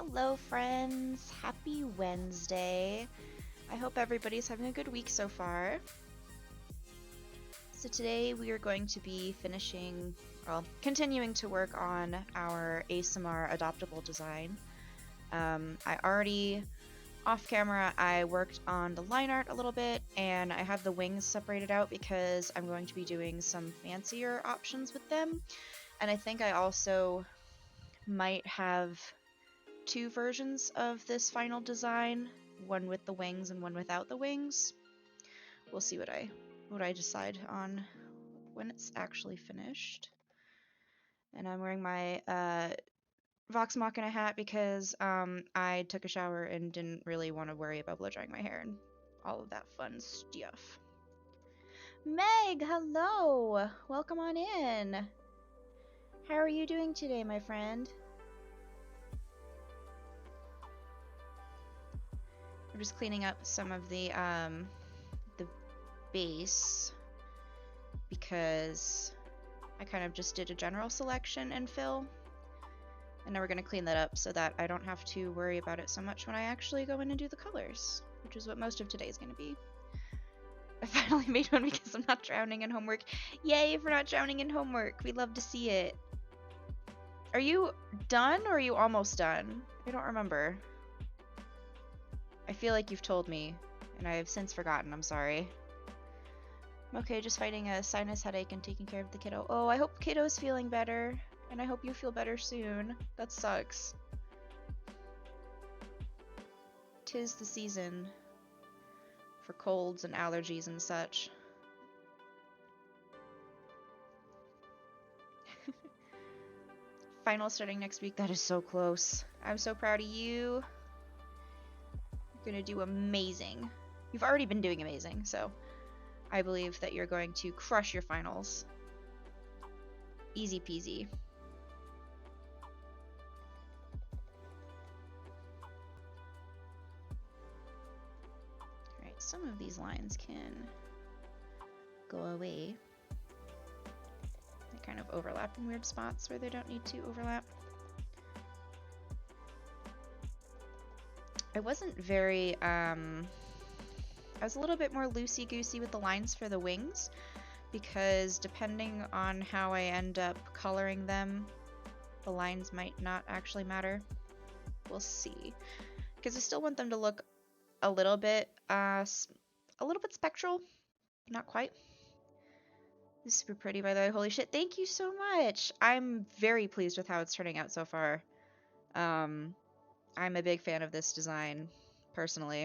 Hello, friends. Happy Wednesday. I hope everybody's having a good week so far. So today we are going to be continuing to work on our Aasimar adoptable design. Off camera, I worked on the line art a little bit, and I have the wings separated out because I'm going to be doing some fancier options with them. And I think I also might have two versions of this final design, one with the wings and one without the wings. We'll see what I decide on when it's actually finished. And I'm wearing my Vox Machina hat because I took a shower and didn't really want to worry about blow drying my hair and all of that fun stuff. Meg, hello! Welcome on in. How are you doing today, my friend? I'm just cleaning up some of the base because I kind of just did a general selection and fill. And now we're going to clean that up so that I don't have to worry about it so much when I actually go in and do the colors, which is what most of today is going to be. I finally made one because I'm not drowning in homework. Yay for not drowning in homework. We love to see it. Are you done or are you almost done? I don't remember. I feel like you've told me, and I have since forgotten. I'm sorry. I'm okay, just fighting a sinus headache and taking care of the kiddo. Oh, I hope kiddo's feeling better. And I hope you feel better soon. That sucks. 'Tis the season for colds and allergies and such. Final starting next week. That is so close. I'm so proud of you. You're gonna do amazing. You've already been doing amazing, so I believe that you're going to crush your finals. Easy peasy. Some of these lines can go away. They kind of overlap in weird spots where they don't need to overlap. I wasn't very, I was a little bit more loosey-goosey with the lines for the wings because depending on how I end up coloring them, the lines might not actually matter. We'll see. Because I still want them to look a little bit spectral, not quite. This is super pretty, by the way. Holy shit, thank you so much. I'm very pleased with how it's turning out so far. I'm a big fan of this design, personally.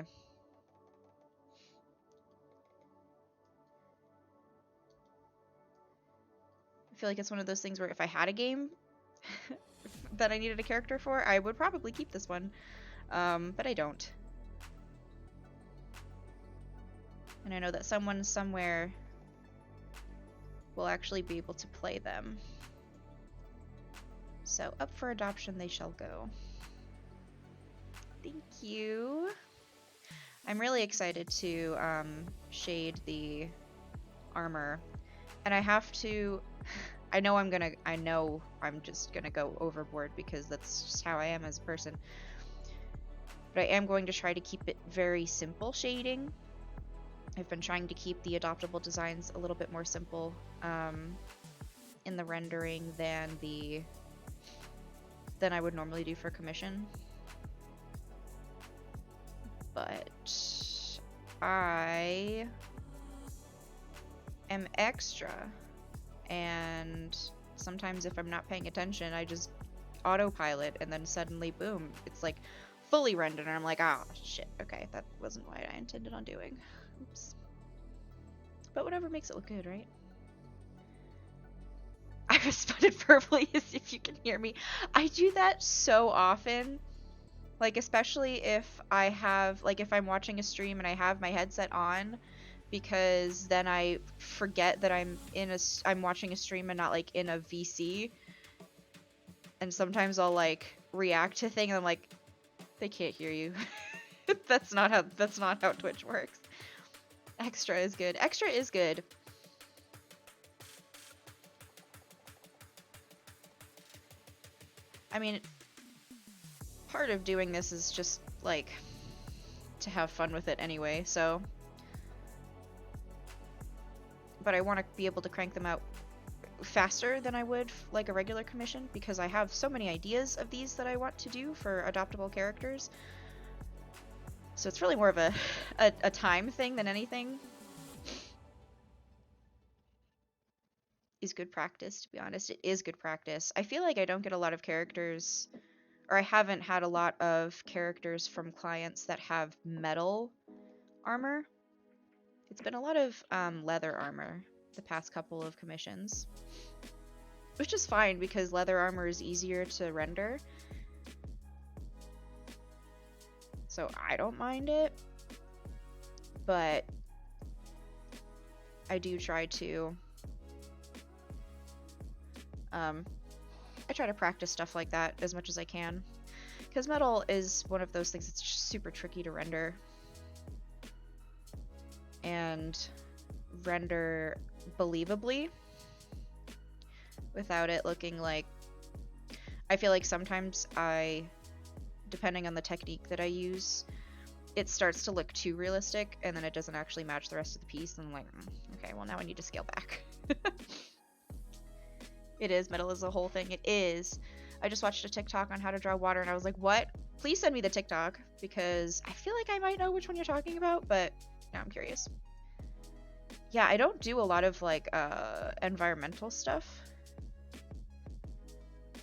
I feel like it's one of those things where if I had a game that I needed a character for, I would probably keep this one. But I don't. And I know that someone somewhere will actually be able to play them. So up for adoption they shall go. Thank you. I'm really excited to shade the armor. And I have to... I know I'm just gonna go overboard because that's just how I am as a person. But I am going to try to keep it very simple shading. I've been trying to keep the adoptable designs a little bit more simple in the rendering than I would normally do for commission. But I am extra, and sometimes if I'm not paying attention, I just autopilot, and then suddenly, boom, it's like fully rendered, and I'm like, ah, shit, okay, that wasn't what I intended on doing. Oops. But whatever makes it look good, right? I responded verbally as if you can hear me. I do that so often. Like, especially if I have, like, if I'm watching a stream and I have my headset on, because then I forget that I'm watching a stream and not, like, in a VC. And sometimes I'll, like, react to things and I'm like, they can't hear you. That's not how Twitch works. Extra is good. Extra is good. I mean, part of doing this is just, like, to have fun with it anyway, so... But I want to be able to crank them out faster than I would like a regular commission, because I have so many ideas of these that I want to do for adoptable characters. So it's really more of a time thing than anything. Is good practice, to be honest. It is good practice. I feel like I don't get a lot of characters, or I haven't had a lot of characters from clients that have metal armor. It's been a lot of leather armor the past couple of commissions. Which is fine, because leather armor is easier to render. So I don't mind it. But I do try to... I try to practice stuff like that as much as I can. Because metal is one of those things that's just super tricky to render. And render believably without it looking like... I feel like sometimes depending on the technique that I use, it starts to look too realistic and then it doesn't actually match the rest of the piece, and I'm like, okay, well now I need to scale back. It is. Metal is a whole thing. It is. I just watched a TikTok on how to draw water and I was like, what? Please send me the TikTok, because I feel like I might know which one you're talking about, but now I'm curious. Yeah, I don't do a lot of like environmental stuff.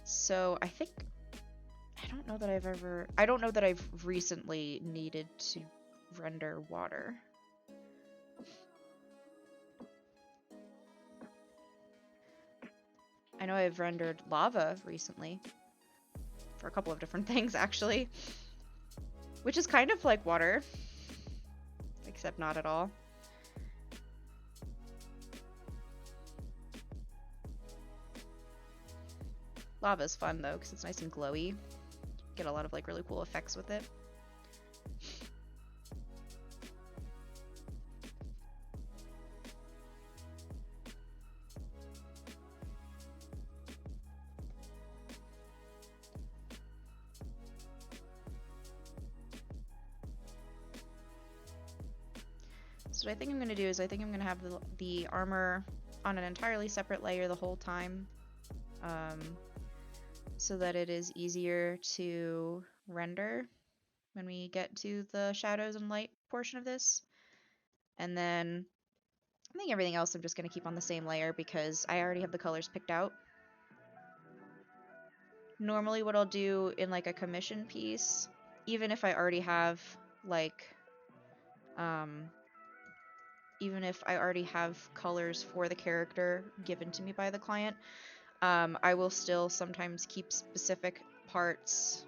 So I think I don't know that I've recently needed to render water. I know I've rendered lava recently for a couple of different things, actually, which is kind of like water, except not at all. Lava's fun though, because it's nice and glowy. Get a lot of like really cool effects with it. So what I think I'm going to do is I think I'm going to have the armor on an entirely separate layer the whole time, so that it is easier to render when we get to the shadows and light portion of this. And then I think everything else I'm just going to keep on the same layer because I already have the colors picked out. Normally what I'll do in like a commission piece, even if I already have like even if I already have colors for the character given to me by the client, I will still sometimes keep specific parts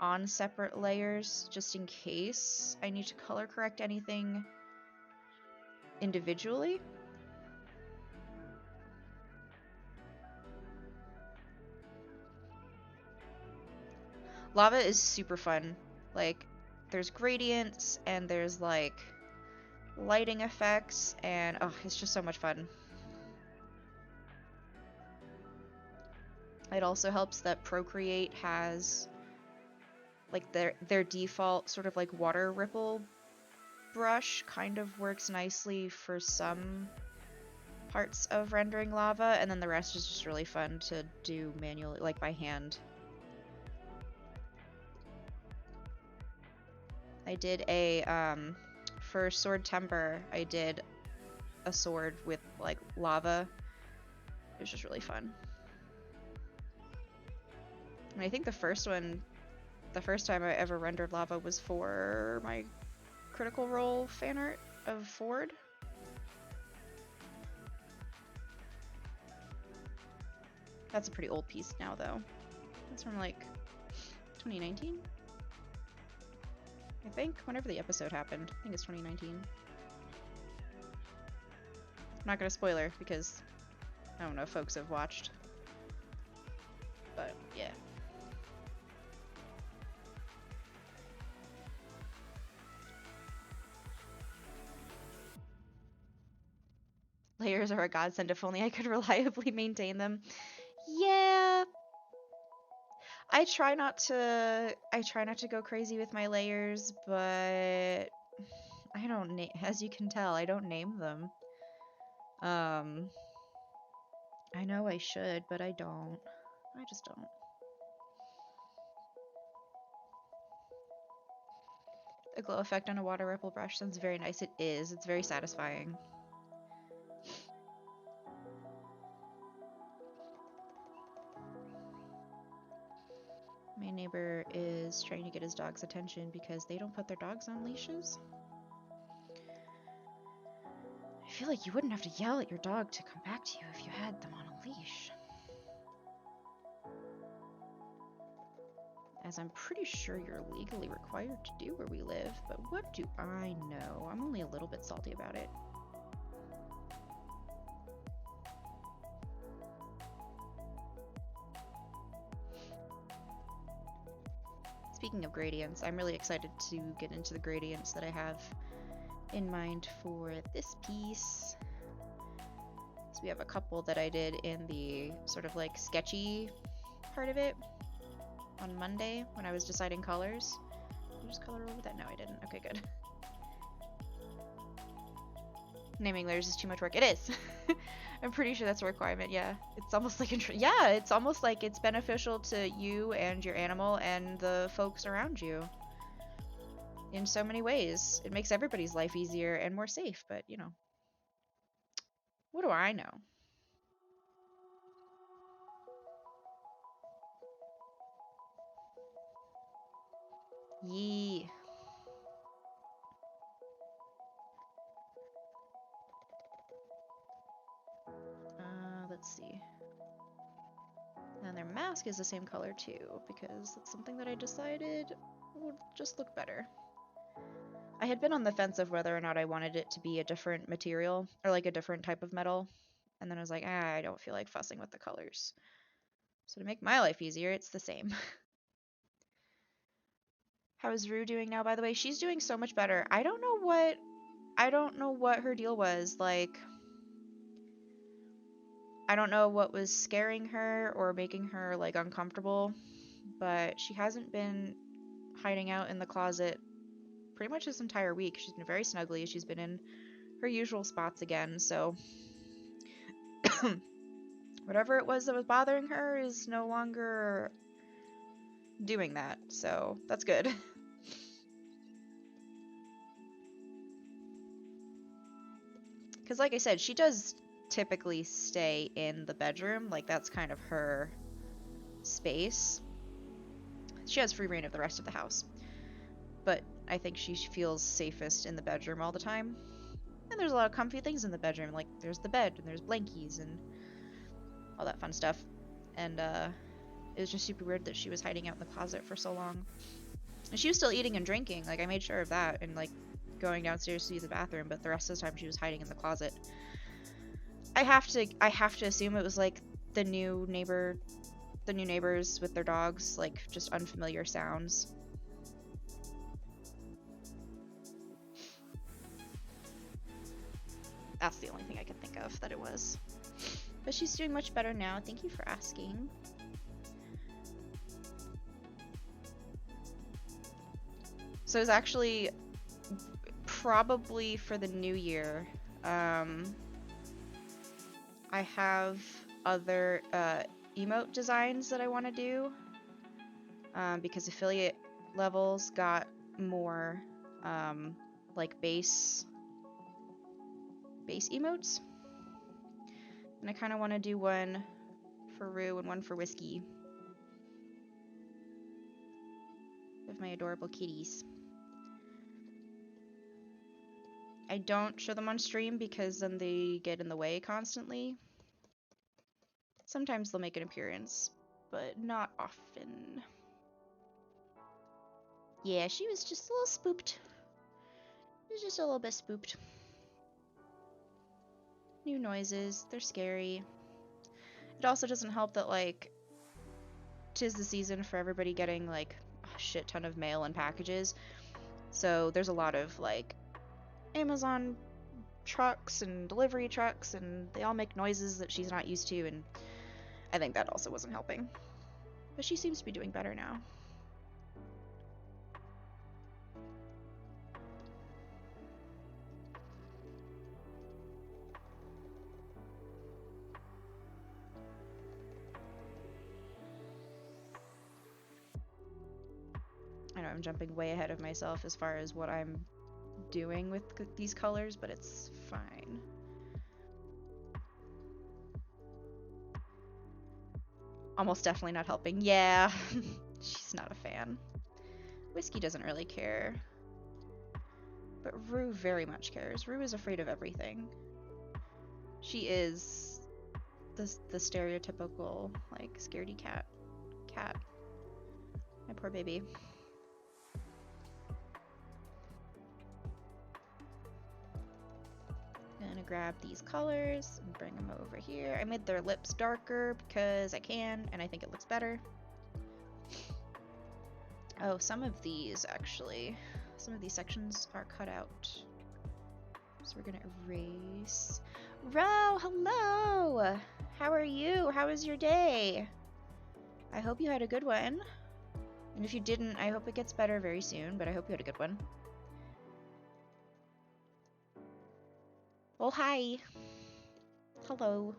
on separate layers just in case I need to color correct anything individually. Lava is super fun. Like, there's gradients and there's like lighting effects, and oh, it's just so much fun. It also helps that Procreate has like their default sort of like water ripple brush kind of works nicely for some parts of rendering lava, and then the rest is just really fun to do manually, like by hand. I did for Sword Temper, I did a sword with like lava. It was just really fun. And I think the first time I ever rendered lava was for my Critical Role fan art of Ford. That's a pretty old piece now, though. That's from like 2019? I think, whenever the episode happened. I think it's 2019. I'm not gonna spoiler because I don't know if folks have watched. But yeah. Layers are a godsend if only I could reliably maintain them. Yeah. I try not to go crazy with my layers, but I don't as you can tell, I don't name them. Um I know I should, but I don't. I just don't. A glow effect on a water ripple brush sounds very nice. It is. It's very satisfying. My neighbor is trying to get his dog's attention because they don't put their dogs on leashes. I feel like you wouldn't have to yell at your dog to come back to you if you had them on a leash. As I'm pretty sure you're legally required to do where we live, but what do I know? I'm only a little bit salty about it. Speaking of gradients, I'm really excited to get into the gradients that I have in mind for this piece. So we have a couple that I did in the sort of like sketchy part of it on Monday when I was deciding colors. Did you just color over that? No, I didn't. Okay, good. Naming layers is too much work. It is. I'm pretty sure that's a requirement. Yeah, it's almost like yeah, it's almost like it's beneficial to you and your animal and the folks around you in so many ways. It makes everybody's life easier and more safe. But you know, what do I know? Yee. Let's see. And their mask is the same color too, because that's something that I decided would just look better. I had been on the fence of whether or not I wanted it to be a different material, or like a different type of metal, and then I was like, I don't feel like fussing with the colors. So to make my life easier, it's the same. How is Rue doing now, by the way? She's doing so much better. I don't know what her deal was. Like, I don't know what was scaring her or making her like uncomfortable, but she hasn't been hiding out in the closet pretty much this entire week. She's been very snuggly. She's been in her usual spots again, so whatever it was that was bothering her is no longer doing that, so that's good. Because like I said, she does typically stay in the bedroom. Like, that's kind of her space. She has free reign of the rest of the house. But I think she feels safest in the bedroom all the time. And there's a lot of comfy things in the bedroom. Like, there's the bed, and there's blankies, and all that fun stuff. And, it was just super weird that she was hiding out in the closet for so long. And she was still eating and drinking. Like, I made sure of that, and, like, going downstairs to use the bathroom, but the rest of the time she was hiding in the closet. I have to assume it was like the new neighbors with their dogs, like just unfamiliar sounds. That's the only thing I can think of that it was. But she's doing much better now. Thank you for asking. So it was actually probably for the new year. I have other emote designs that I want to do because affiliate levels got more like base emotes, and I kind of want to do one for Rue and one for Whiskey with my adorable kitties. I don't show them on stream because then they get in the way constantly. Sometimes they'll make an appearance, but not often. Yeah, she was just a little spooked. She was just a little bit spooked. New noises, they're scary. It also doesn't help that, like, 'tis the season for everybody getting, like, a shit ton of mail and packages. So there's a lot of, like, Amazon trucks and delivery trucks, and they all make noises that she's not used to, and I think that also wasn't helping. But she seems to be doing better now. I know I'm jumping way ahead of myself as far as what I'm doing with these colors, but it's fine. Almost definitely not helping. Yeah, she's not a fan. Whiskey doesn't really care. But Rue very much cares. Rue is afraid of everything. She is the stereotypical, like, scaredy cat. Cat. My poor baby. Gonna grab these colors and bring them over here. I made their lips darker because I can, and I think it looks better. Oh, some of these, actually. Some of these sections are cut out. So we're gonna erase. Ro, hello! How are you? How was your day? I hope you had a good one. And if you didn't, I hope it gets better very soon, but I hope you had a good one. Oh, hi. Hello.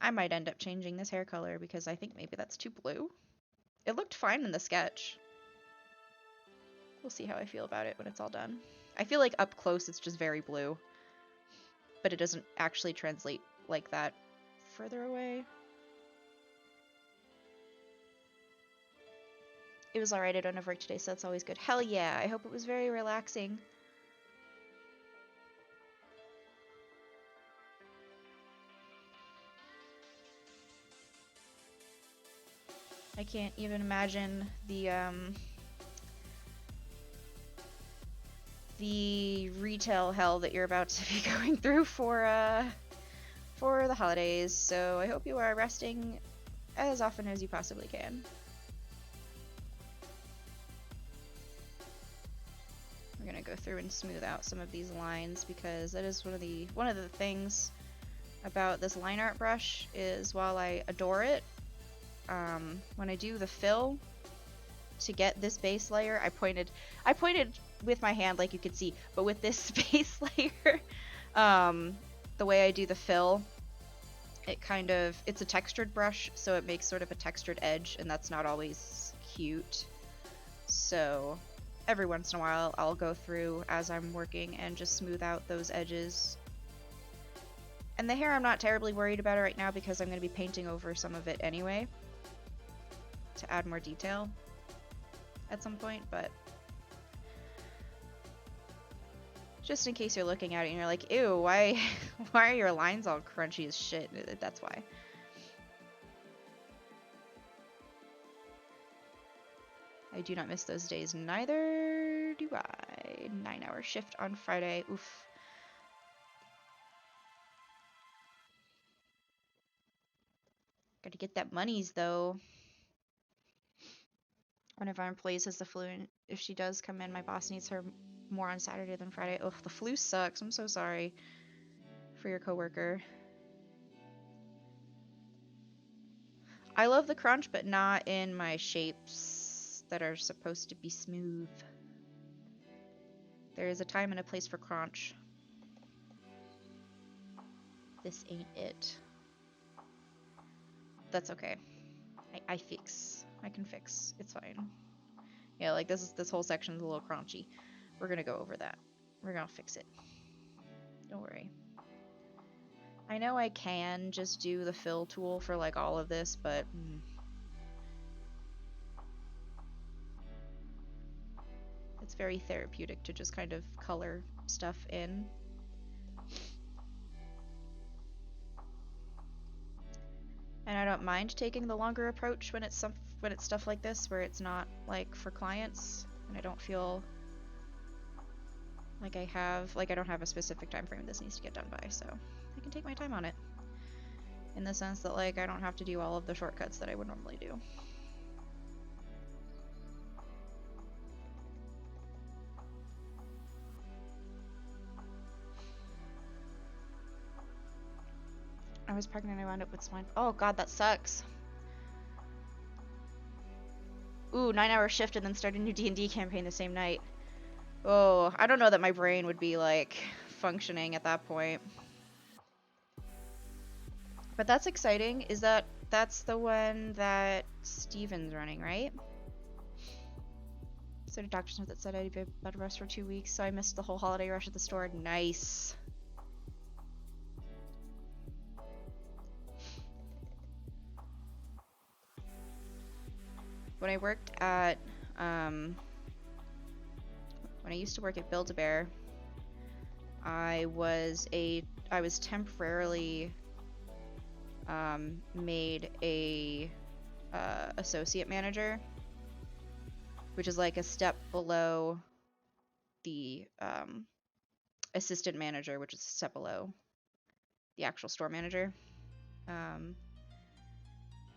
I might end up changing this hair color because I think maybe that's too blue. It looked fine in the sketch. We'll see how I feel about it when it's all done. I feel like up close it's just very blue, but it doesn't actually translate like that further away. It was alright, I don't have work today, so that's always good. Hell yeah, I hope it was very relaxing. I can't even imagine the retail hell that you're about to be going through for the holidays, so I hope you are resting as often as you possibly can. We're gonna go through and smooth out some of these lines because that is one of the things about this line art brush is while I adore it, when I do the fill to get this base layer, I pointed with my hand like you could see, but with this base layer, the way I do the fill, it's a textured brush, so it makes sort of a textured edge, and that's not always cute. So every once in a while, I'll go through as I'm working and just smooth out those edges. And the hair I'm not terribly worried about it right now because I'm going to be painting over some of it anyway to add more detail at some point, but just in case you're looking at it and you're like, ew, why are your lines all crunchy as shit? That's why. I do not miss those days, neither do I. 9-hour shift on Friday, oof. Gotta get that monies though. One of our employees has the flu, and if she does come in, my boss needs her more on Saturday than Friday. Oh, the flu sucks. I'm so sorry for your coworker. I love the crunch, but not in my shapes that are supposed to be smooth. There is a time and a place for crunch. This ain't it. That's okay. I fix. I can fix. It's fine. Yeah, like this whole section is a little crunchy. We're gonna go over that. We're gonna fix it. Don't worry. I know I can just do the fill tool for like all of this, but it's very therapeutic to just kind of color stuff in. And I don't mind taking the longer approach when it's stuff like this where it's not like for clients and I don't feel like I don't have a specific time frame this needs to get done by, so I can take my time on it. In the sense that like I don't have to do all of the shortcuts that I would normally do. was pregnant. I wound up with swine. Oh god, that sucks. Ooh, 9-hour shift and then start a new D&D campaign the same night. Oh, I don't know that my brain would be, like, functioning at that point. But that's exciting. That's the one that Steven's running, right? So the doctor's note that said I'd be bed rest for 2 weeks, so I missed the whole holiday rush at the store. Nice. When I worked at, when I used to work at Build-A-Bear, I was temporarily made a associate manager, which is like a step below the assistant manager, which is a step below the actual store manager.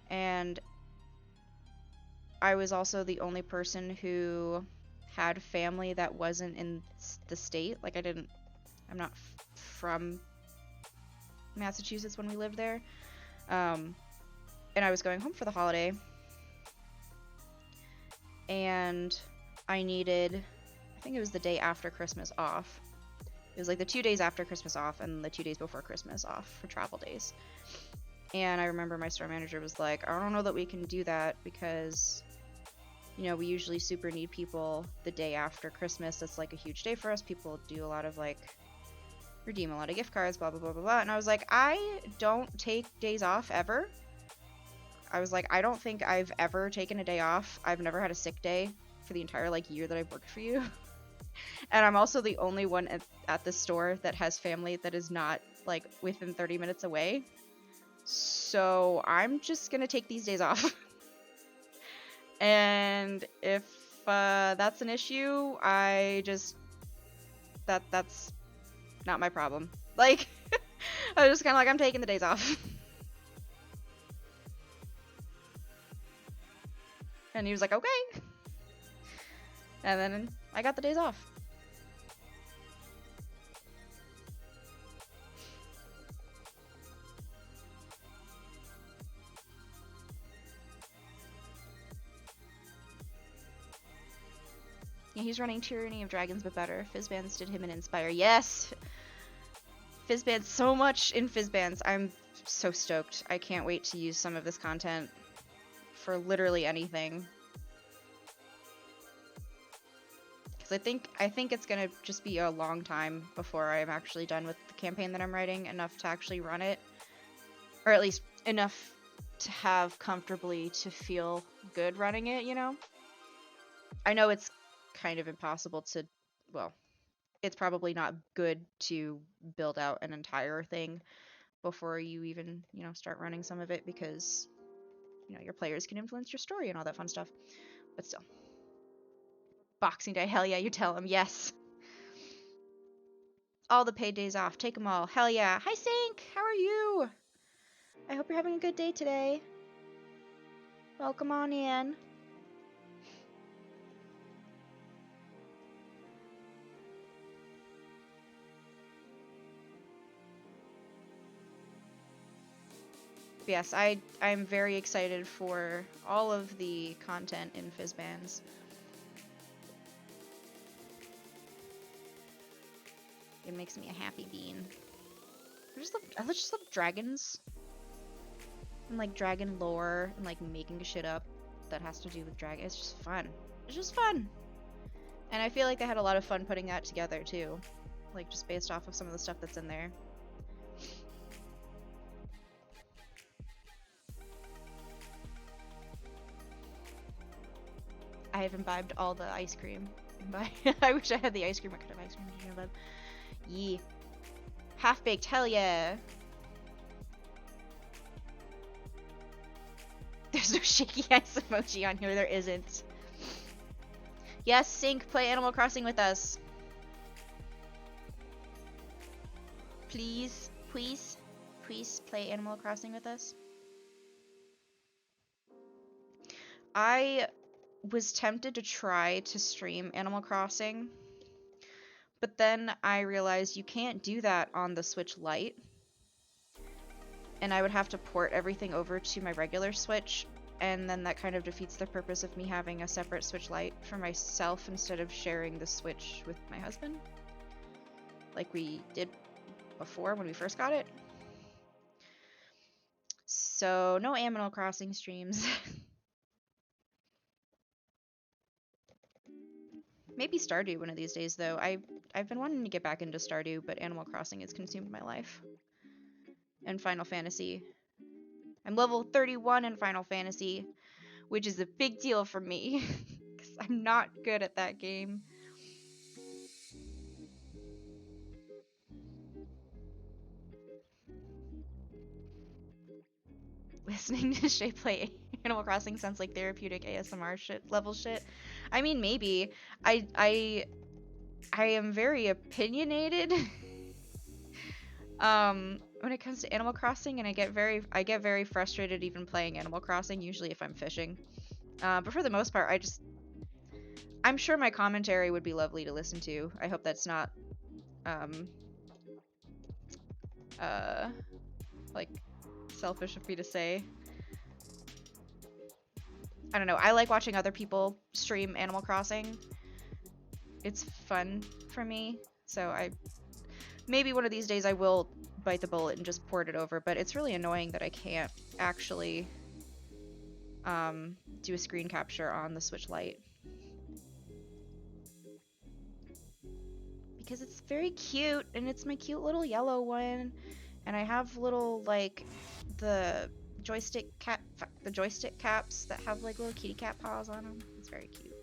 And I was also the only person who had family that wasn't in the state. Like I'm not from Massachusetts when we lived there. And I was going home for the holiday. And I needed, I think it was the day after Christmas off. It was like the 2 days after Christmas off and the 2 days before Christmas off for travel days. And I remember my store manager was like, I don't know that we can do that because, you know, we usually super need people the day after Christmas. That's like a huge day for us. People do a lot of like, redeem a lot of gift cards, blah, blah, blah, blah, blah. And I was like, I don't take days off ever. I was like, I don't think I've ever taken a day off. I've never had a sick day for the entire like year that I've worked for you. And I'm also the only one at the store that has family that is not like within 30 minutes away. So I'm just gonna take these days off. And if that's an issue, that's not my problem. Like, I was just kind of like, I'm taking the days off. And he was like, okay. And then I got the days off. Yeah, he's running Tyranny of Dragons, but better. Fizzbands did him an Inspire. Yes! Fizzbands, so much in Fizzbands. I'm so stoked. I can't wait to use some of this content for literally anything. Because I think it's gonna just be a long time before I'm actually done with the campaign that I'm writing, enough to actually run it. Or at least enough to have comfortably to feel good running it, you know? I know it's kind of impossible to, well, it's probably not good to build out an entire thing before you even, you know, start running some of it because, you know, your players can influence your story and all that fun stuff. But still. Boxing Day, hell yeah, you tell them, yes. All the paid days off, take them all, hell yeah. Hi Sink, how are you? I hope you're having a good day today. Welcome on in. Yes, I'm very excited for all of the content in Fizzbands. It makes me a happy bean. I just love dragons. And like dragon lore and like making shit up that has to do with dragon. It's just fun. It's just fun. And I feel like I had a lot of fun putting that together too. Like just based off of some of the stuff that's in there. I have imbibed all the ice cream. I wish I had the ice cream. I could have ice cream. Did you know that? Yee. Half-baked, hell yeah. There's no shaky ice emoji on here. There isn't. Yes, Sink, play Animal Crossing with us. Please, please, please play Animal Crossing with us. I was tempted to try to stream Animal Crossing, but then I realized you can't do that on the Switch Lite. and I would have to port everything over to my regular Switch, and then that kind of defeats the purpose of me having a separate Switch Lite for myself instead of sharing the Switch with my husband, like we did before when we first got it. So no Animal Crossing streams. Maybe Stardew one of these days, though. I've been wanting to get back into Stardew, but Animal Crossing has consumed my life. And Final Fantasy. I'm level 31 in Final Fantasy, which is a big deal for me, because I'm not good at that game. Listening to Shay play Animal Crossing sounds like therapeutic ASMR level shit. I mean, maybe. I am very opinionated when it comes to Animal Crossing, and I get very frustrated even playing Animal Crossing, usually if I'm fishing. But for the most part, I'm sure my commentary would be lovely to listen to. I hope that's not um uh like selfish of me to say. I don't know. I like watching other people stream Animal Crossing. It's fun for me. So maybe one of these days I will bite the bullet and just port it over, but it's really annoying that I can't actually do a screen capture on the Switch Lite. Because it's very cute, and it's my cute little yellow one, and I have little, like, the joystick caps that have like little kitty cat paws on them. It's very cute.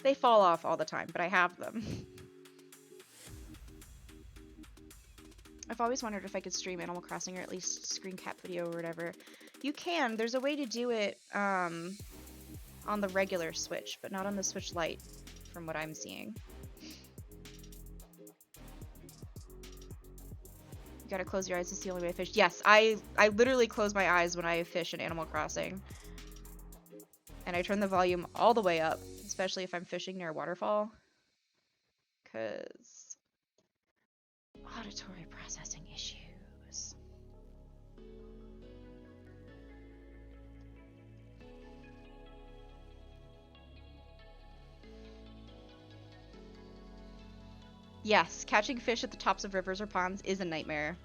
They fall off all the time, but I have them. I've always wondered if I could stream Animal Crossing or at least screen cap video or whatever. You can. There's a way to do it on the regular Switch, but not on the Switch Lite, from what I'm seeing. You gotta close your eyes. It's the only way to fish. Yes, I literally close my eyes when I fish in Animal Crossing. And I turn the volume all the way up, especially if I'm fishing near a waterfall. Because auditory processing issues. Yes, catching fish at the tops of rivers or ponds is a nightmare.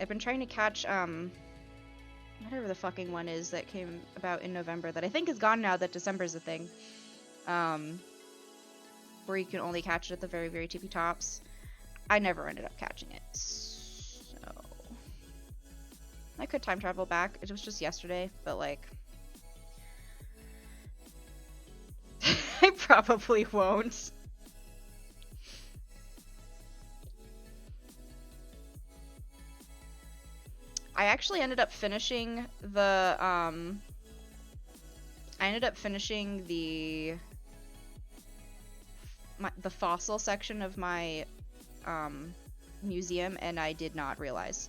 I've been trying to catch, whatever the fucking one is that came about in November that I think is gone now that December's a thing. Where you can only catch it at the very, very tippy tops. I never ended up catching it. So I could time travel back. It was just yesterday, but like I probably won't. I actually ended up finishing the the fossil section of my museum, and I did not realize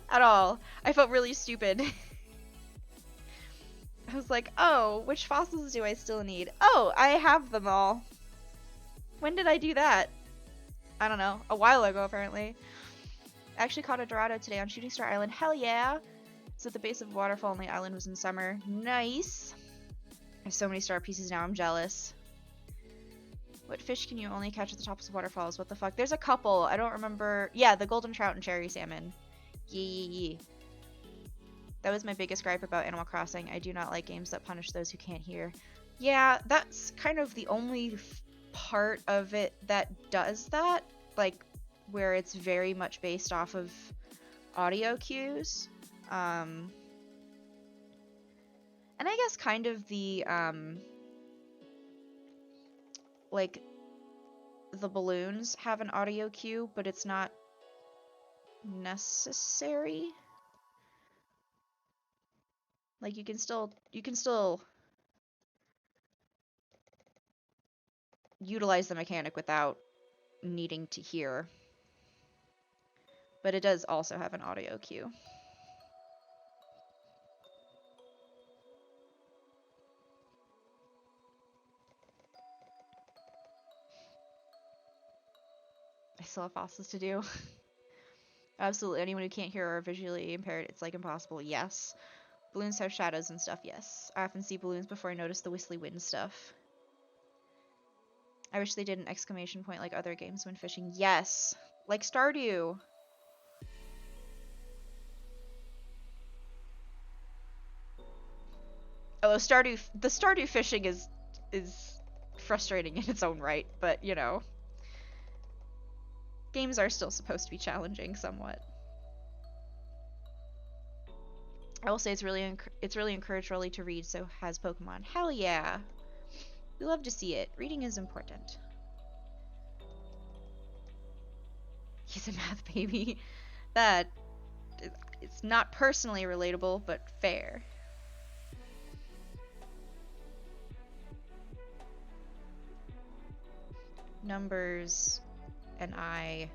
at all. I felt really stupid. I was like, oh, which fossils do I still need? Oh, I have them all. When did I do that? I don't know. A while ago, apparently. I actually caught a Dorado today on Shooting Star Island. Hell yeah! It's at the base of a waterfall and the island was in summer. Nice! I have so many star pieces now, I'm jealous. What fish can you only catch at the tops of waterfalls? What the fuck? There's a couple. I don't remember. Yeah, the golden trout and cherry salmon. Yee. That was my biggest gripe about Animal Crossing. I do not like games that punish those who can't hear. Yeah, that's kind of the only part of it that does that. Like, where it's very much based off of audio cues. And I guess kind of the, like, the balloons have an audio cue, but it's not necessary. Like, you can still utilize the mechanic without needing to hear. But it does also have an audio cue. I still have fossils to do. Absolutely. Anyone who can't hear or are visually impaired, it's like impossible. Yes. Balloons have shadows and stuff. Yes. I often see balloons before I notice the whistly wind stuff. I wish they did an exclamation point like other games when fishing. Yes. Like Stardew. Although the Stardew fishing is frustrating in its own right, but you know, games are still supposed to be challenging somewhat. I will say it's really encouraged Rolly to read, so has Pokemon. Hell yeah. We love to see it. Reading is important. He's a math baby. That it's not personally relatable, but fair. Numbers and I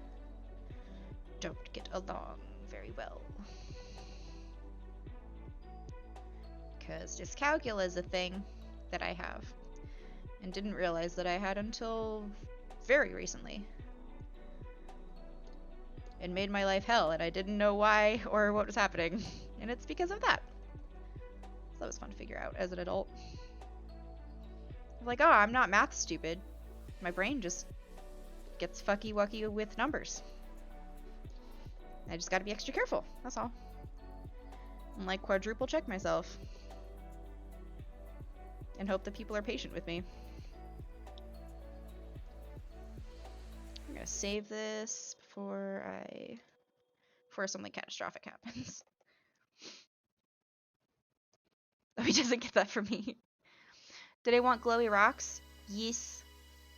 don't get along very well. Because dyscalculia is a thing that I have. And didn't realize that I had until very recently. It made my life hell, and I didn't know why or what was happening. And it's because of that. So that was fun to figure out as an adult. I'm like, oh, I'm not math stupid. My brain just gets fucky-wucky with numbers. I just gotta be extra careful, that's all. And like quadruple check myself. And hope that people are patient with me. I'm gonna save this before something catastrophic happens. Oh, he doesn't get that from me. Did I want glowy rocks? Yes.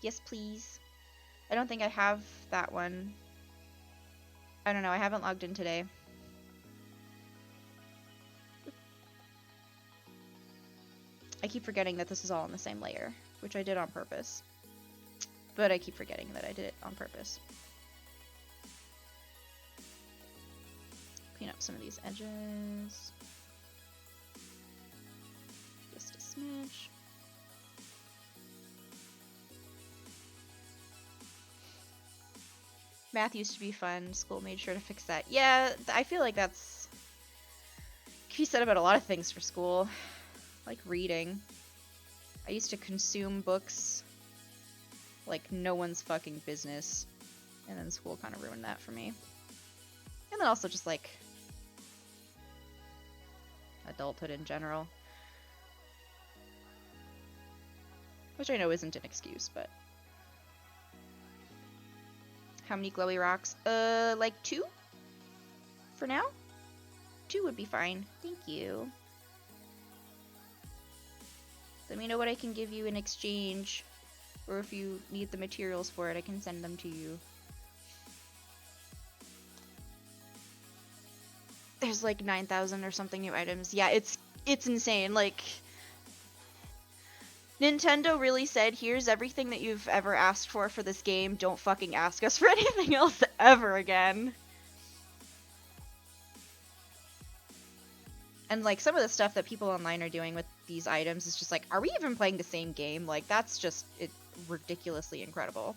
Yes, please. I don't think I have that one. I don't know, I haven't logged in today. I keep forgetting that this is all on the same layer, which I did on purpose. But I keep forgetting that I did it on purpose. Clean up some of these edges. Just a smidge. Math used to be fun. School made sure to fix that. Yeah, I feel like that's... can be said about a lot of things for school. Like reading. I used to consume books like no one's fucking business. And then school kind of ruined that for me. And then also just like adulthood in general. Which I know isn't an excuse, but... How many glowy rocks? Like 2? For now? 2 would be fine. Thank you. Let me know what I can give you in exchange. Or if you need the materials for it, I can send them to you. There's like 9,000 or something new items. Yeah, it's insane. Like... Nintendo really said, here's everything that you've ever asked for this game. Don't fucking ask us for anything else ever again. And like some of the stuff that people online are doing with these items is just like, are we even playing the same game? Like that's just ridiculously incredible.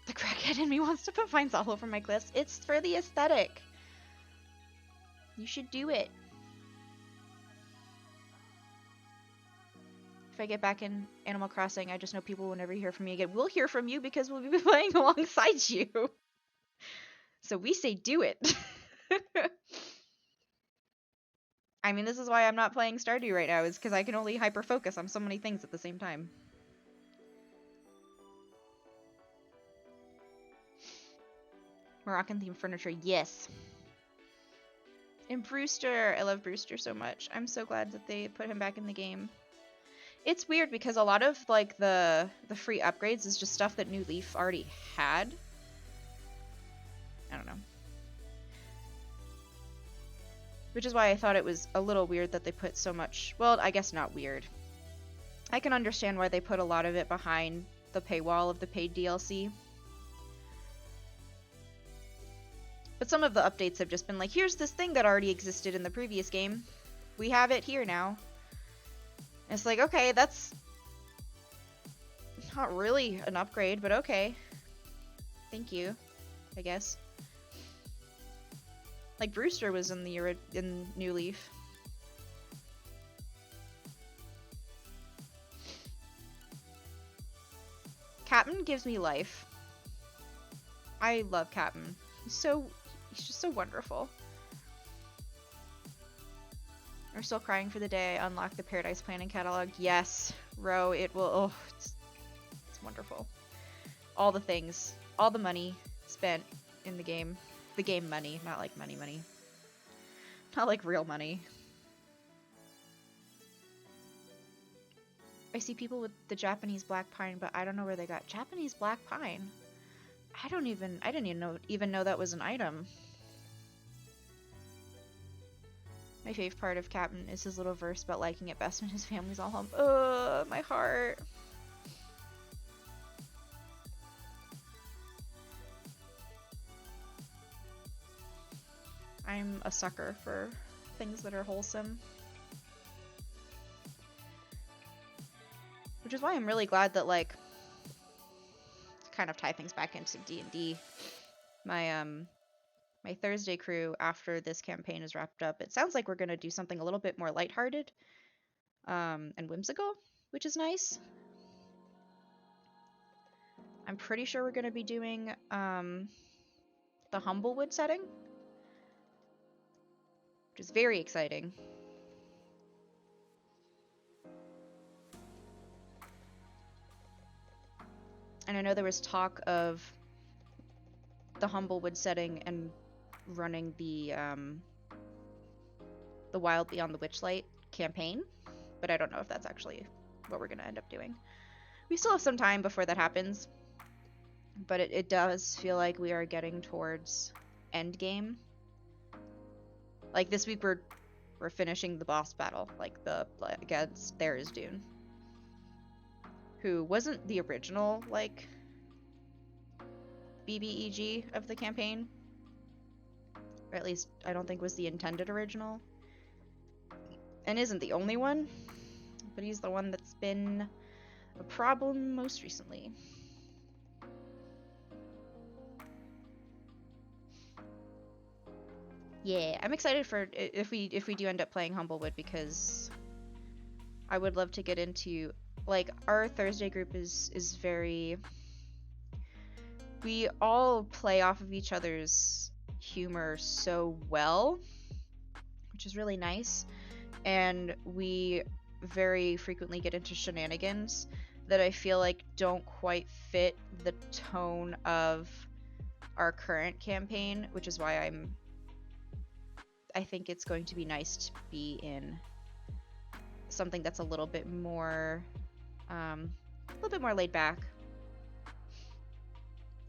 The crackhead in me wants to put vines all over my cliffs. It's for the aesthetic. You should do it. If I get back in Animal Crossing, I just know people will never hear from me again. We'll hear from you because we'll be playing alongside you. So we say do it. I mean, this is why I'm not playing Stardew right now, is because I can only hyper-focus on so many things at the same time. Moroccan-themed furniture, yes. And Brewster, I love Brewster so much. I'm so glad that they put him back in the game. It's weird because a lot of like the free upgrades is just stuff that New Leaf already had. I don't know. Which is why I thought it was a little weird that they put so much... Well, I guess not weird. I can understand why they put a lot of it behind the paywall of the paid DLC. But some of the updates have just been like, here's this thing that already existed in the previous game. We have it here now. And it's like, okay, that's not really an upgrade, but okay. Thank you, I guess. Like Brewster was in in New Leaf. Captain gives me life. I love Captain. He's just so wonderful. We're still crying for the day I unlock the Paradise Planning catalog. Yes, Ro, it will. Oh, it's wonderful. All the things, all the money spent in the game. The game money, not like money. Not like real money. I see people with the Japanese black pine, but I don't know where they got Japanese black pine. I didn't even know that was an item. My fave part of Captain is his little verse about liking it best when his family's all home. Ugh, my heart. I'm a sucker for things that are wholesome. Which is why I'm really glad that, like, to kind of tie things back into D&D, my Thursday crew, after this campaign is wrapped up, it sounds like we're going to do something a little bit more lighthearted and whimsical, which is nice. I'm pretty sure we're going to be doing the Humblewood setting, which is very exciting. And I know there was talk of the Humblewood setting and running the Wild Beyond the Witchlight campaign, but I don't know if that's actually what we're going to end up doing. We still have some time before that happens, but it does feel like we are getting towards endgame. Like this week we're finishing the boss battle, like against Tharizdun, who wasn't the original like BBEG of the campaign, or at least I don't think was the intended original, and isn't the only one, but he's the one that's been a problem most recently. Yeah, I'm excited for if we do end up playing Humblewood, because I would love to get into, like, our Thursday group is very, we all play off of each other's humor so well, which is really nice, and we very frequently get into shenanigans that I feel like don't quite fit the tone of our current campaign, which is why I think it's going to be nice to be in something that's a little bit more laid back.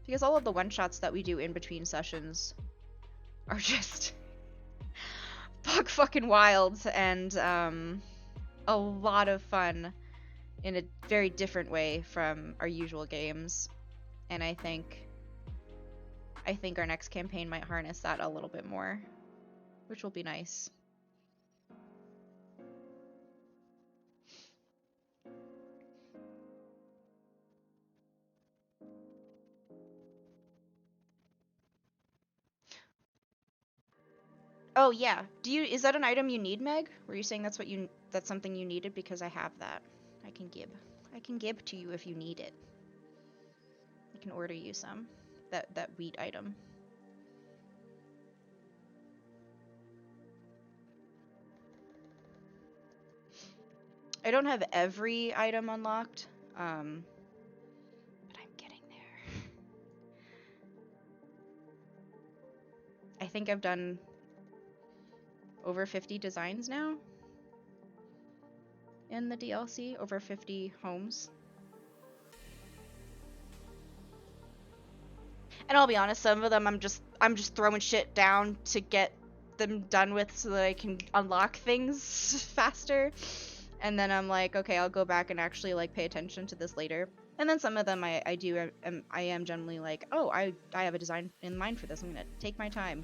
Because all of the one-shots that we do in between sessions are just fucking wild and a lot of fun in a very different way from our usual games. And I think our next campaign might harness that a little bit more, which will be nice. Oh yeah, is that an item you need, Meg? Were you saying that's something you needed? Because I have that. I can give to you if you need it. I can order you some. That wheat item. I don't have every item unlocked, but I'm getting there. I think I've done over 50 designs now in the DLC, over 50 homes. And I'll be honest, some of them I'm just throwing shit down to get them done with so that I can unlock things faster. And then I'm like, okay, I'll go back and actually like pay attention to this later. And then some of them I am generally like, oh, I have a design in mind for this. I'm gonna take my time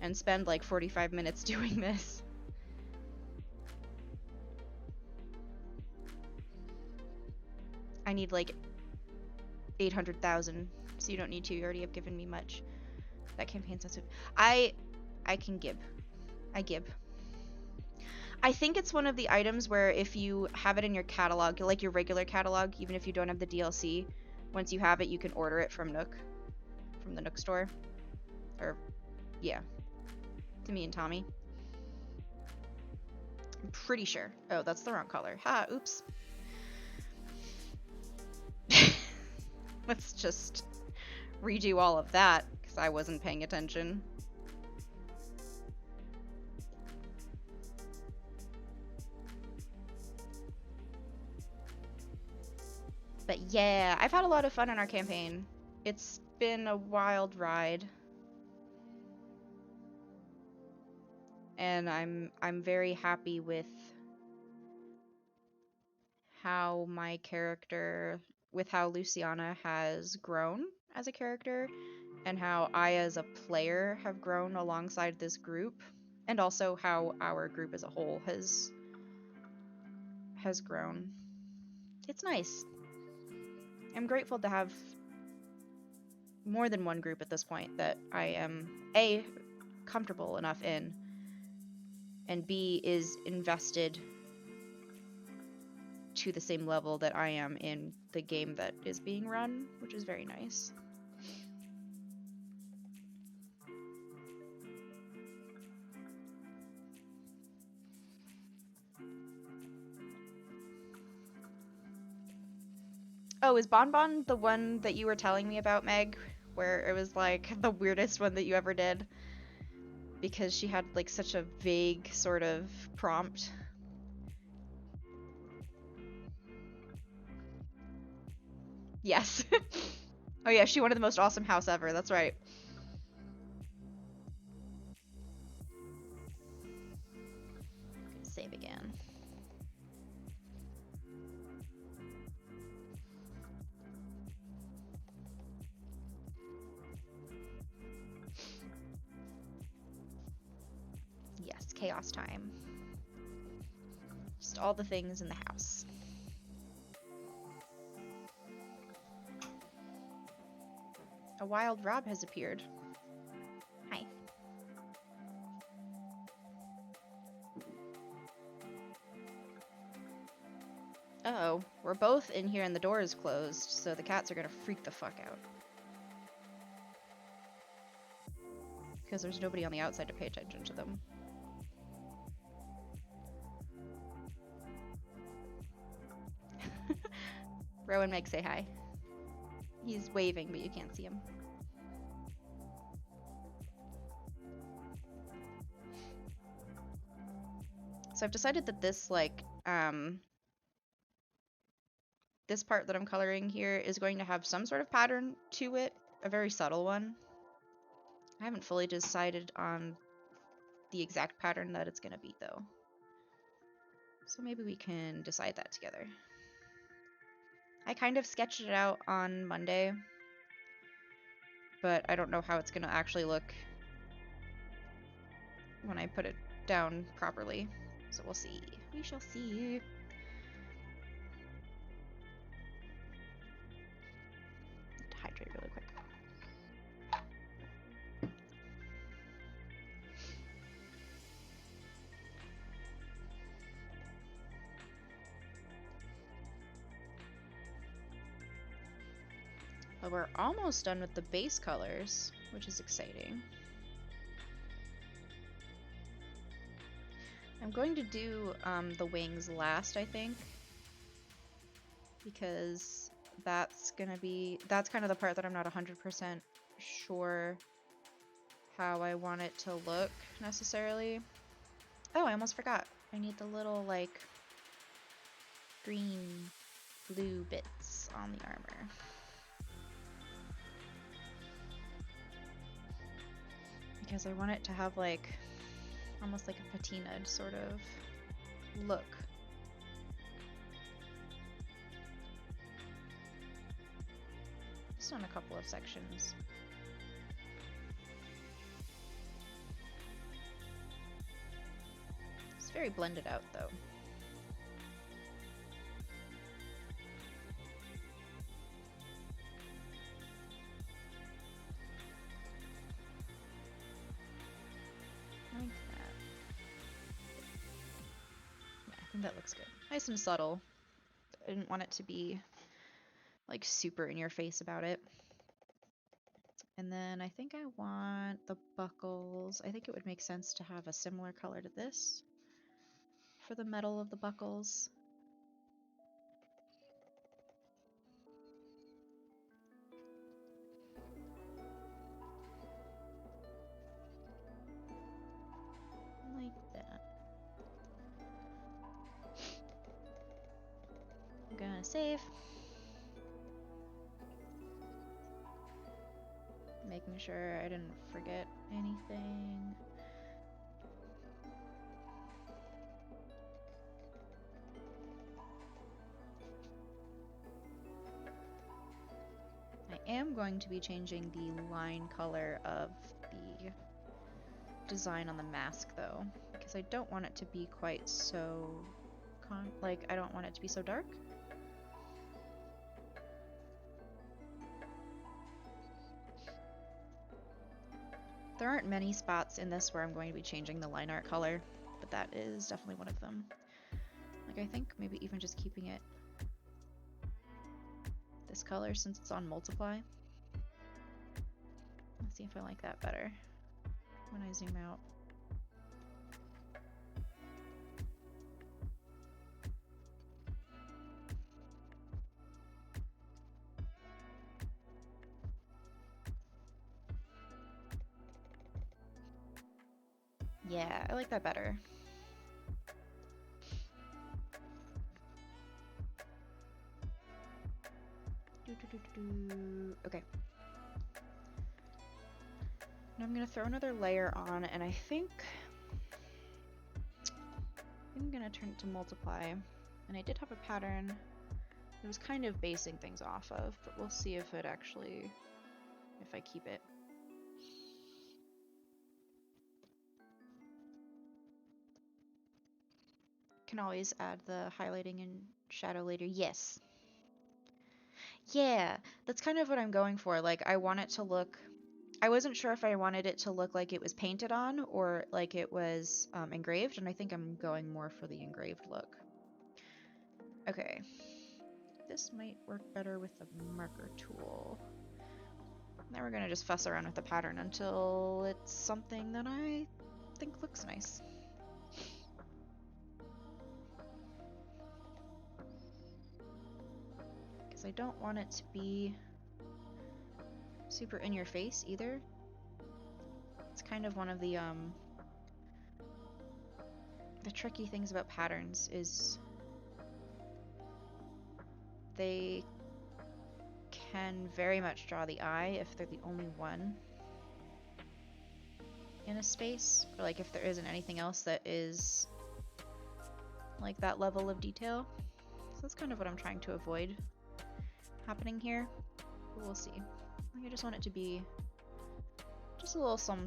and spend like 45 minutes doing this. I need like 800,000 So you don't need to. You already have given me much. That campaign sensitive. I can gib. I gib. I think it's one of the items where if you have it in your catalog, like your regular catalog, even if you don't have the DLC, once you have it, you can order it from Nook, from the Nook store. Or, yeah, to me and Tommy. I'm pretty sure. Oh, that's the wrong color. Ha, oops. Let's just redo all of that, because I wasn't paying attention. But yeah, I've had a lot of fun on our campaign. It's been a wild ride. And I'm very happy with how my character, with how Luciana has grown as a character, and how I as a player have grown alongside this group, and also how our group as a whole has grown. It's nice. I'm grateful to have more than one group at this point that I am A, comfortable enough in, and B, is invested to the same level that I am in the game that is being run, which is very nice. Oh, is Bonbon the one that you were telling me about, Meg? Where it was like the weirdest one that you ever did? Because she had like such a vague sort of prompt. Yes. Oh yeah, she wanted the most awesome house ever, that's right. Save again. Yes, chaos time. Just all the things in the house. A wild Rob has appeared. Hi. Uh-oh, we're both in here and the door is closed, so the cats are gonna freak the fuck out. Because there's nobody on the outside to pay attention to them. Rowan Meg, say hi. He's waving, but you can't see him. So I've decided that this, like, this part that I'm coloring here is going to have some sort of pattern to it, a very subtle one. I haven't fully decided on the exact pattern that it's going to be, though. So maybe we can decide that together. I kind of sketched it out on Monday, but I don't know how it's going to actually look when I put it down properly. So we'll see. We shall see. Hydrate really quick. Well, we're almost done with the base colors, which is exciting. I'm going to do the wings last, I think, because that's kind of the part that I'm not 100% sure how I want it to look necessarily. Oh, I almost forgot. I need the little, like, green, blue bits on the armor. Because I want it to have, like, almost like a patinaed sort of look. Just on a couple of sections. It's very blended out, though. That looks good. Nice and subtle. I didn't want it to be like super in your face about it. And then I think I want the buckles. I think it would make sense to have a similar color to this for the metal of the buckles. Like that. I'm gonna save. Making sure I didn't forget anything. I am going to be changing the line color of the design on the mask though, because I don't want it to be quite so I don't want it to be so dark. There aren't many spots in this where I'm going to be changing the line art color, but that is definitely one of them. Like, I think maybe even just keeping it this color since it's on multiply. Let's see if I like that better when I zoom out. Yeah, I like that better. Okay. Now I'm gonna throw another layer on, and I think I'm gonna turn it to multiply. And I did have a pattern it was kind of basing things off of, but we'll see if it actually, if I keep it. Can always add the highlighting and shadow later. Yes. Yeah, that's kind of what I'm going for. Like, I want it to look... I wasn't sure if I wanted it to look like it was painted on or like it was engraved, and I think I'm going more for the engraved look. Okay. This might work better with the marker tool. Now we're going to just fuss around with the pattern until it's something that I think looks nice. Because I don't want it to be super in your face either. It's kind of one of the tricky things about patterns is they can very much draw the eye if they're the only one in a space, or like if there isn't anything else that is like that level of detail. So that's kind of what I'm trying to avoid happening here, but we'll see. I just want it to be just a little some.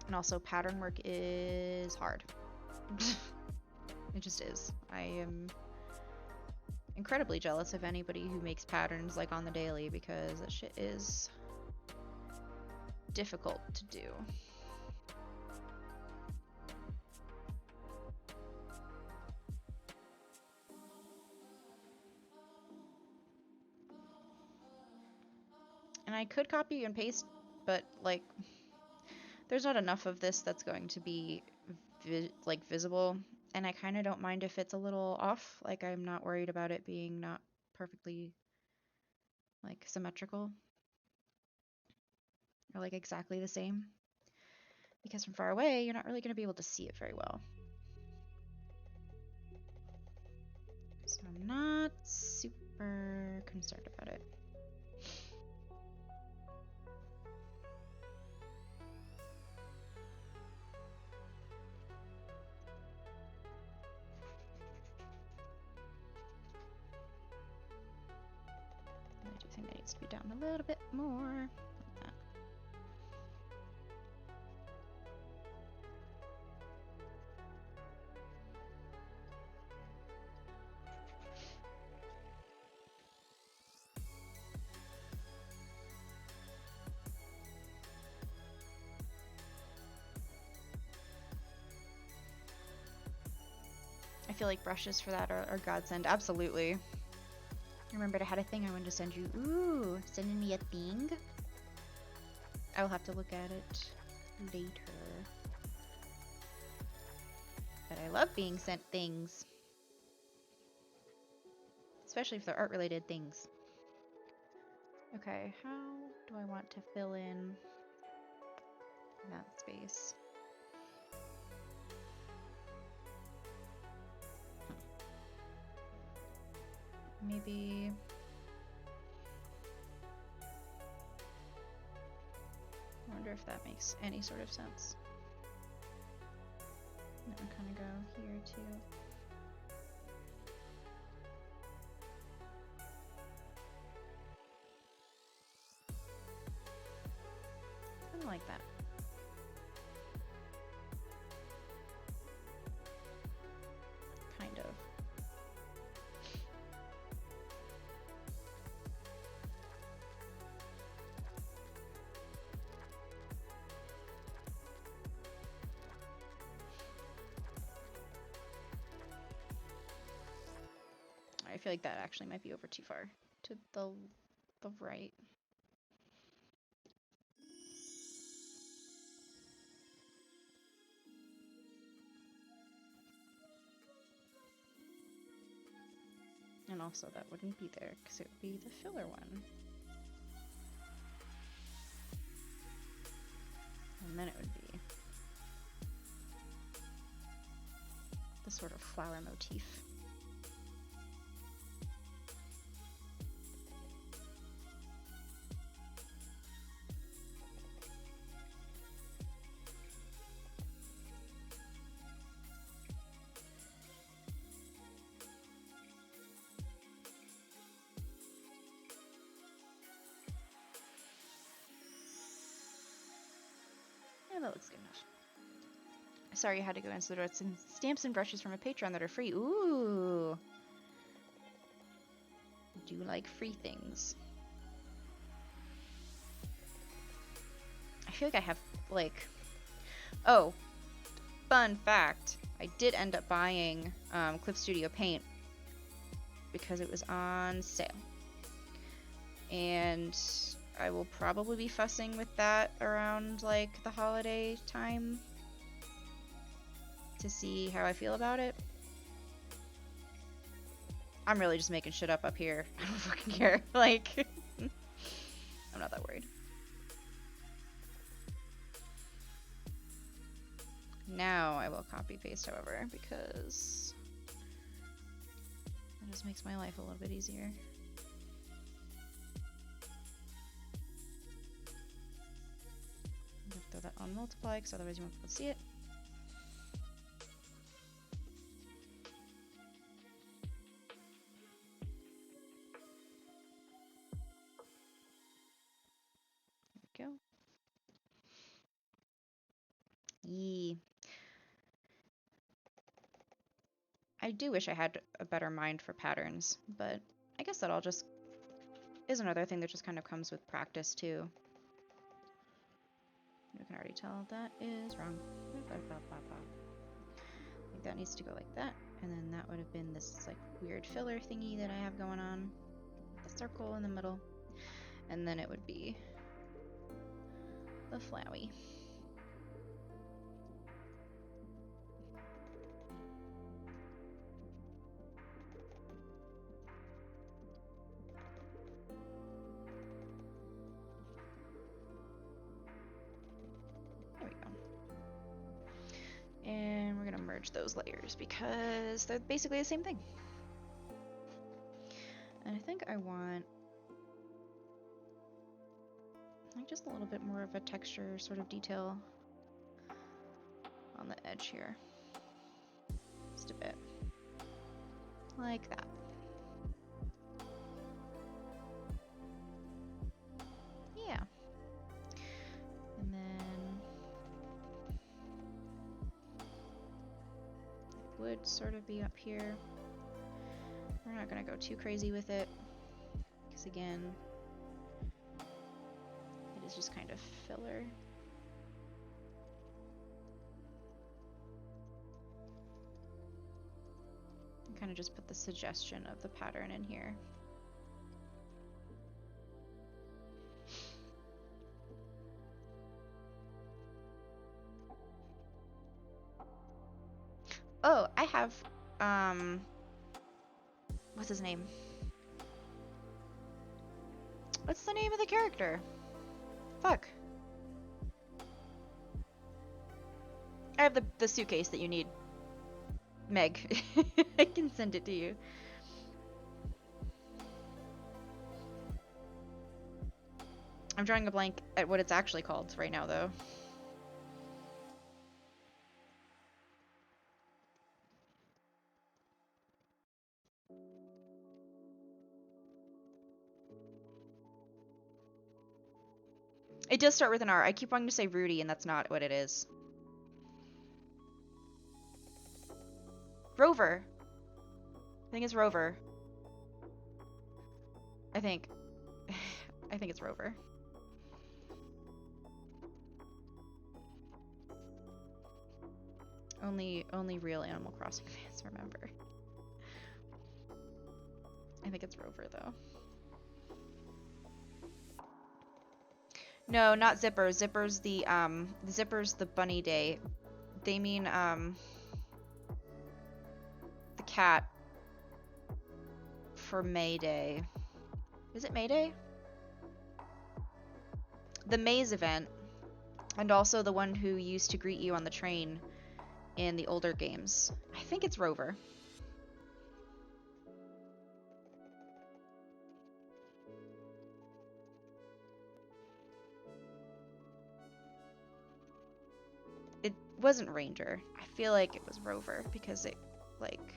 And also pattern work is hard. It just is. I am incredibly jealous of anybody who makes patterns like on the daily because that shit is difficult to do. And I could copy and paste, but like there's not enough of this that's going to be visible, and I kind of don't mind if it's a little off. Like, I'm not worried about it being not perfectly like symmetrical or like exactly the same, because from far away you're not really going to be able to see it very well. So I'm not super concerned about it. I do think that needs to be down a little bit more. Like that. feel like brushes for that are godsend. Absolutely. I remembered I had a thing I wanted to send you. Ooh, sending me a thing? I will have to look at it later. But I love being sent things. Especially if they're art-related things. Okay, how do I want to fill in that space? Maybe... I wonder if that makes any sort of sense. I'm gonna kind of go here too. Something like that. Kind of. I feel like that actually might be over too far to the right. And also that wouldn't be there because it would be the filler one. And then it would be the sort of flower motif. Yeah, that looks good enough. Sorry you had to go into the door. It's stamps and brushes from a Patreon that are free. Ooh! Do you like free things? I feel like I have, like... Oh! Fun fact! I did end up buying Clip Studio Paint because it was on sale. And I will probably be fussing with that around, like, the holiday time to see how I feel about it. I'm really just making shit up here. I don't fucking care. Like, I'm not that worried. Now I will copy paste, however, because that just makes my life a little bit easier. I'm gonna throw that on multiply, because otherwise you won't be able to see it. There we go. Yee. I do wish I had a better mind for patterns, but I guess that all just is another thing that just kind of comes with practice too. You can already tell that is wrong. I think that needs to go like that, and then that would have been this like weird filler thingy that I have going on. The circle in the middle, and then it would be the flowy. There we go. And we're gonna merge those layers because they're basically the same thing. And I think I want like just a little bit more of a texture sort of detail on the edge here. Just a bit. Like that. Yeah. And then it would sort of be up here. We're not gonna go too crazy with it, because again, it is just kind of filler. kind of just put the suggestion of the pattern in here. Oh, I have, what's his name? What's the name of the character? Fuck. I have the suitcase that you need. Meg. I can send it to you. I'm drawing a blank at what it's actually called right now, though. It does start with an R. I keep wanting to say Rudy, and that's not what it is. Rover. I think it's Rover. I think. I think it's Rover. Only real Animal Crossing fans remember. I think it's Rover, though. No, not Zipper. Zipper's the bunny day. They mean, the cat for May Day. Is it May Day? The Maze event. And also the one who used to greet you on the train in the older games. I think it's Rover. It wasn't Ranger. I feel like it was Rover because it, like...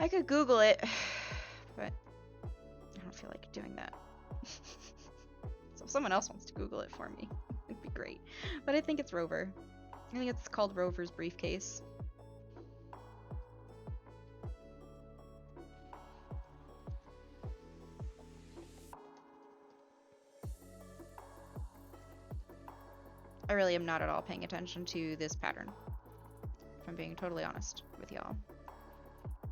I could Google it, but I don't feel like doing that. So if someone else wants to Google it for me, it'd be great. But I think it's Rover. I think it's called Rover's Briefcase. I really am not at all paying attention to this pattern, if I'm being totally honest with y'all.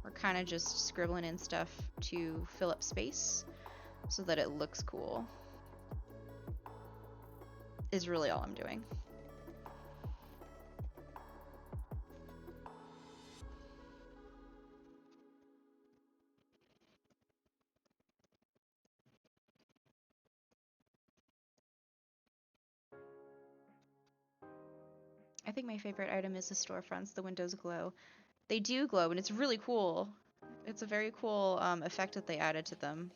We're kind of just scribbling in stuff to fill up space so that it looks cool, is really all I'm doing. I think my favorite item is the storefronts. The windows glow. They do glow, and it's really cool. It's a very cool effect that they added to them.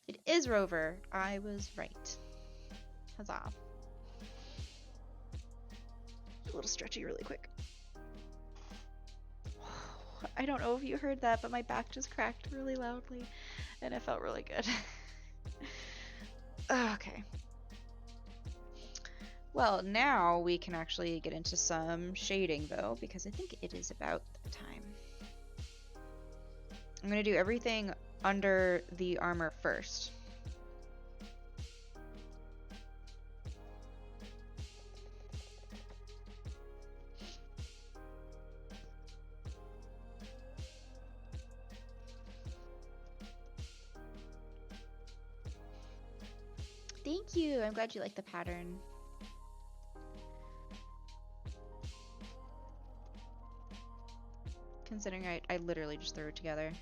It is Rover. I was right. Huzzah. A little stretchy really quick. I don't know if you heard that, but my back just cracked really loudly, and it felt really good. Okay. Well, now we can actually get into some shading, though, because I think it is about time. I'm going to do everything under the armor first. Thank you! I'm glad you like the pattern. Considering I literally just threw it together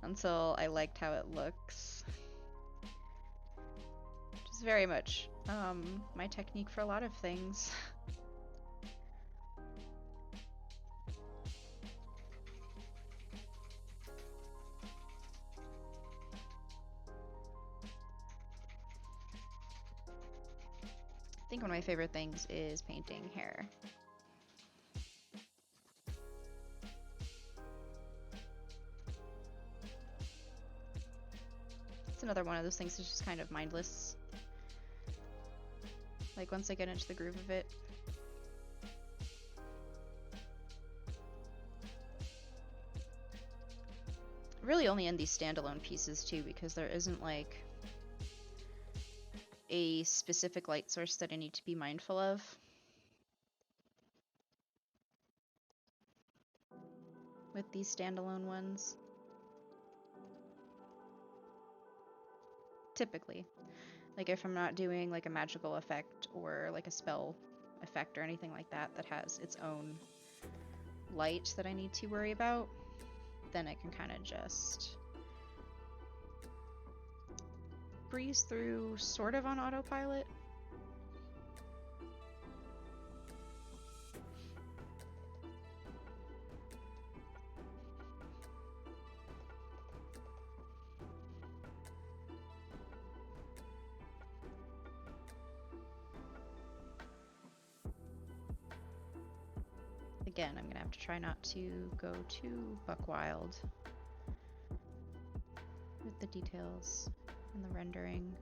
until I liked how it looks. Which is very much my technique for a lot of things. I think one of my favorite things is painting hair. It's another one of those things that's just kind of mindless. Like once I get into the groove of it. Really only in these standalone pieces too, because there isn't like a specific light source that I need to be mindful of. with these standalone ones. Typically. Like if I'm not doing like a magical effect or like a spell effect or anything like that that has its own light that I need to worry about, then I can kind of just breeze through sort of on autopilot. Again, I'm gonna have to try not to go too buck wild with the details and the rendering.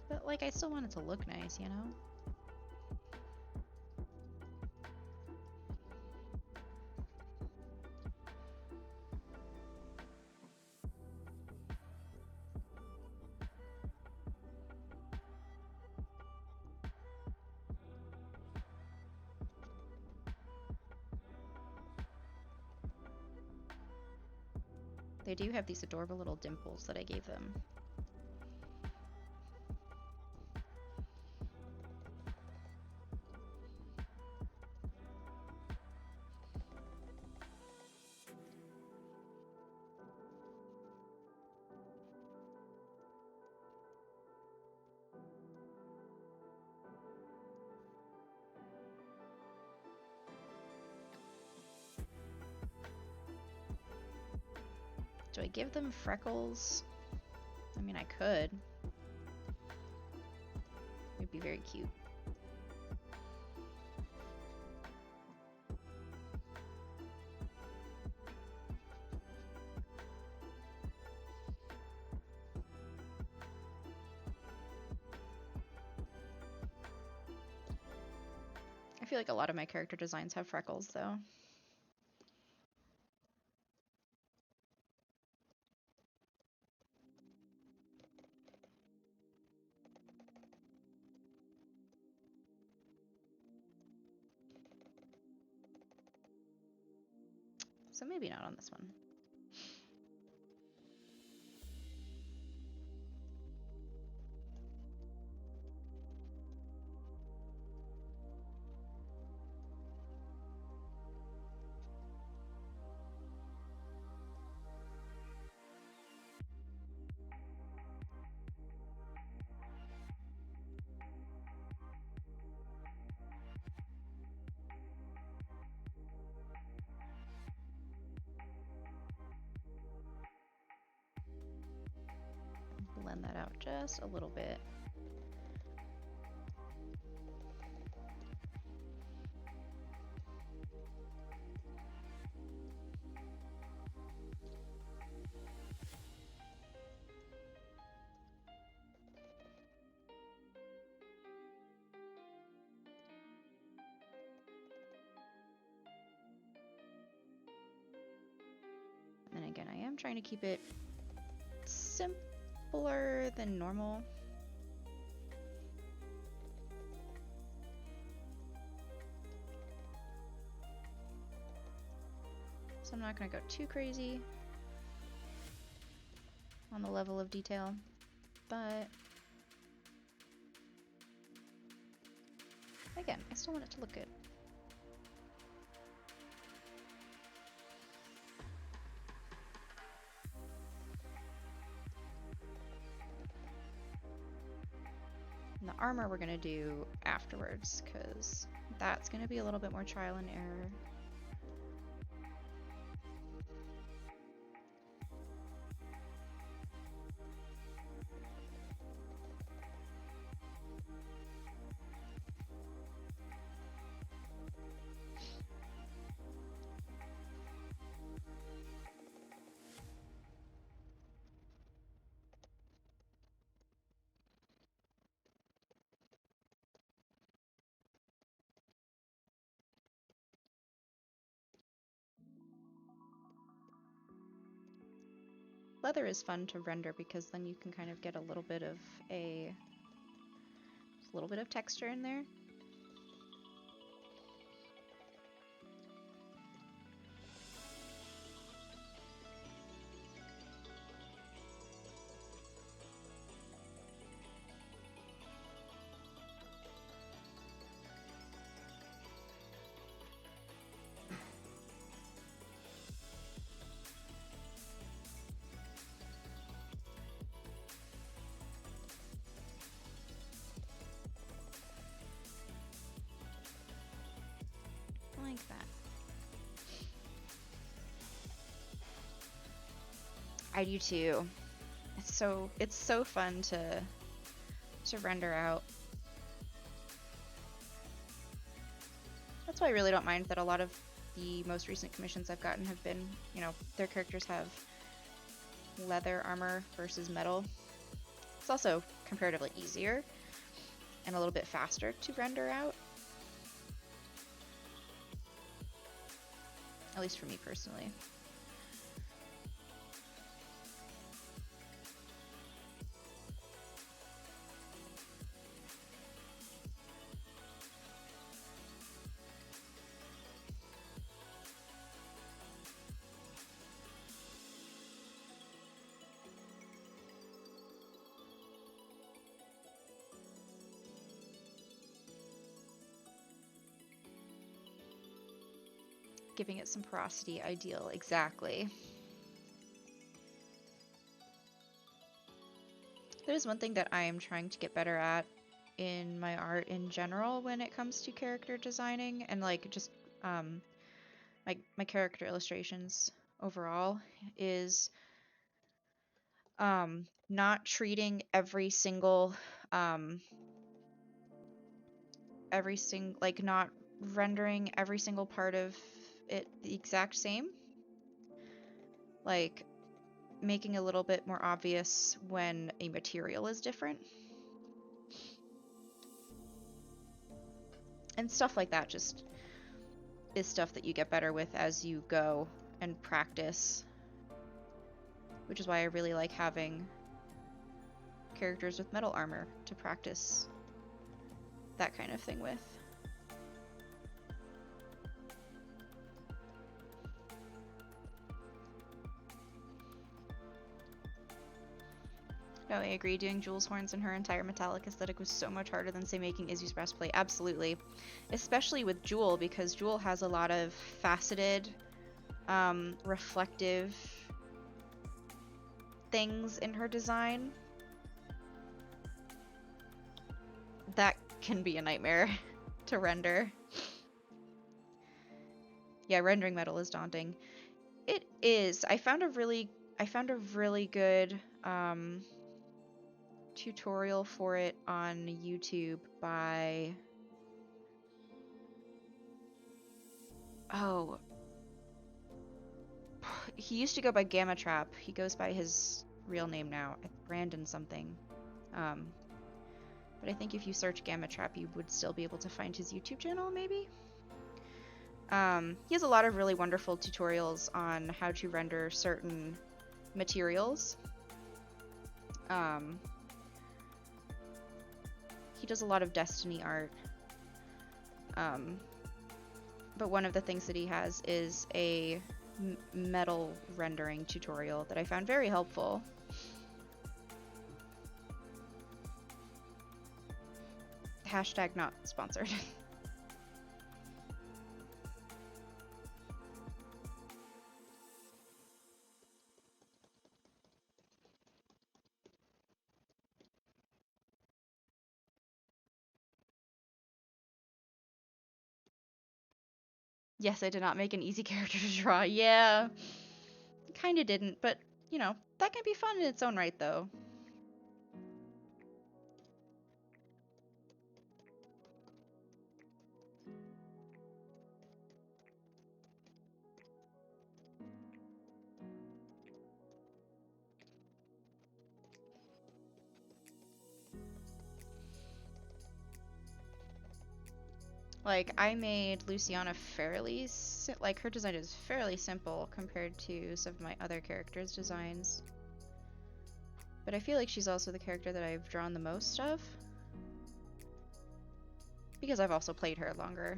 But like, I still want it to look nice, you know? They do have these adorable little dimples that I gave them. Do I give them freckles? I mean, I could. It'd be very cute. I feel like a lot of my character designs have freckles, though. So maybe not on this one. Blend that out just a little bit. And again, I am trying to keep it simpler than normal. So I'm not going to go too crazy on the level of detail, but again, I still want it to look good. And the armor we're going to do afterwards, because that's going to be a little bit more trial and error. Leather is fun to render because then you can kind of get a little bit of texture in there. I do too. It's so fun to render out. That's why I really don't mind that a lot of the most recent commissions I've gotten have been, you know, their characters have leather armor versus metal. It's also comparatively easier and a little bit faster to render out. At least for me personally. Giving it some porosity, ideal, exactly. That is one thing that I am trying to get better at in my art in general when it comes to character designing and like just my character illustrations overall is not treating every single like not rendering every single part of it the exact same, like making a little bit more obvious when a material is different and stuff like that. Just is stuff that you get better with as you go and practice, which is why I really like having characters with metal armor to practice that kind of thing with. No, I agree. Doing Jules' horns and her entire metallic aesthetic was so much harder than, say, making Izzy's breastplate. Absolutely. Especially with Jewel, because Jewel has a lot of faceted, reflective things in her design. That can be a nightmare to render. Yeah, rendering metal is daunting. It is. I found a really good tutorial for it on YouTube by he used to go by Gamma Trap. He goes by his real name now, Brandon something. But I think if you search Gamma Trap, you would still be able to find his YouTube channel, maybe? He has a lot of really wonderful tutorials on how to render certain materials. He does a lot of Destiny art. But one of the things that he has is a metal rendering tutorial that I found very helpful. Hashtag not sponsored. Yes, I did not make an easy character to draw. Yeah, kinda didn't, but, you know, that can be fun in its own right, though. Like, I made Luciana fairly, like, her design is fairly simple compared to some of my other characters' designs. But I feel like she's also the character that I've drawn the most of. Because I've also played her longer.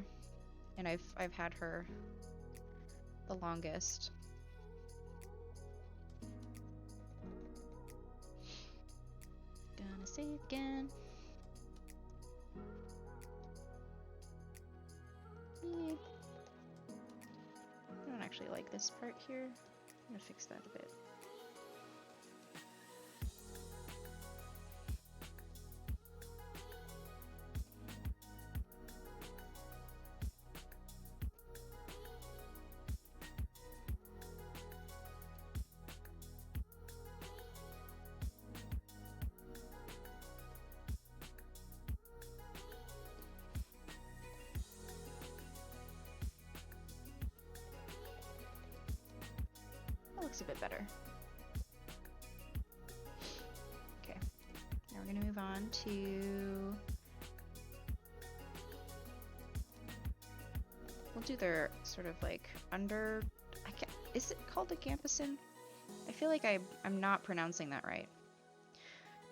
And I've had her the longest. Gonna say it again. Yeah. I don't actually like this part here. I'm gonna fix that a bit. looks a bit better. Okay, now we're gonna move on to... We'll do their sort of like under... I can't... Is it called a gambeson? I feel like I'm not pronouncing that right.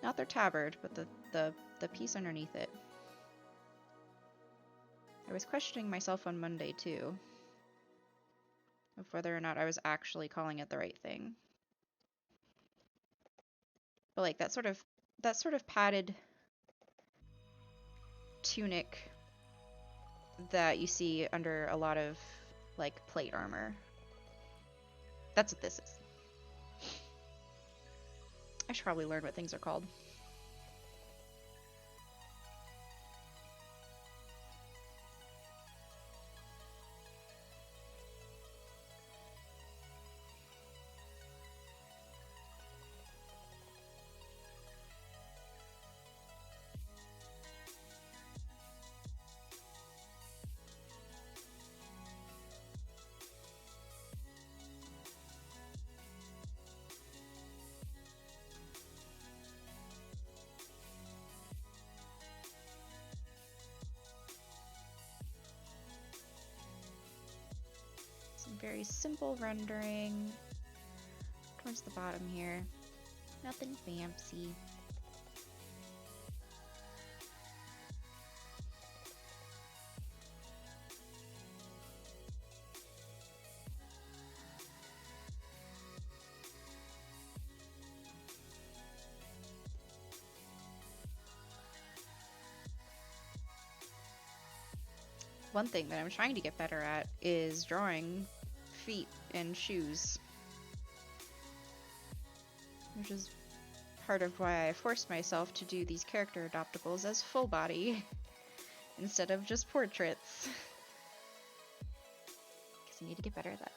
Not their tabard, but the piece underneath it. I was questioning myself on Monday too, of whether or not I was actually calling it the right thing. But like that sort of padded tunic that you see under a lot of like plate armor. That's what this is. I should probably learn what things are called. Some very simple rendering towards the bottom here. Nothing fancy. One thing that I'm trying to get better at is drawing feet and shoes, which is part of why I forced myself to do these character adoptables as full body instead of just portraits. Because I need to get better at that.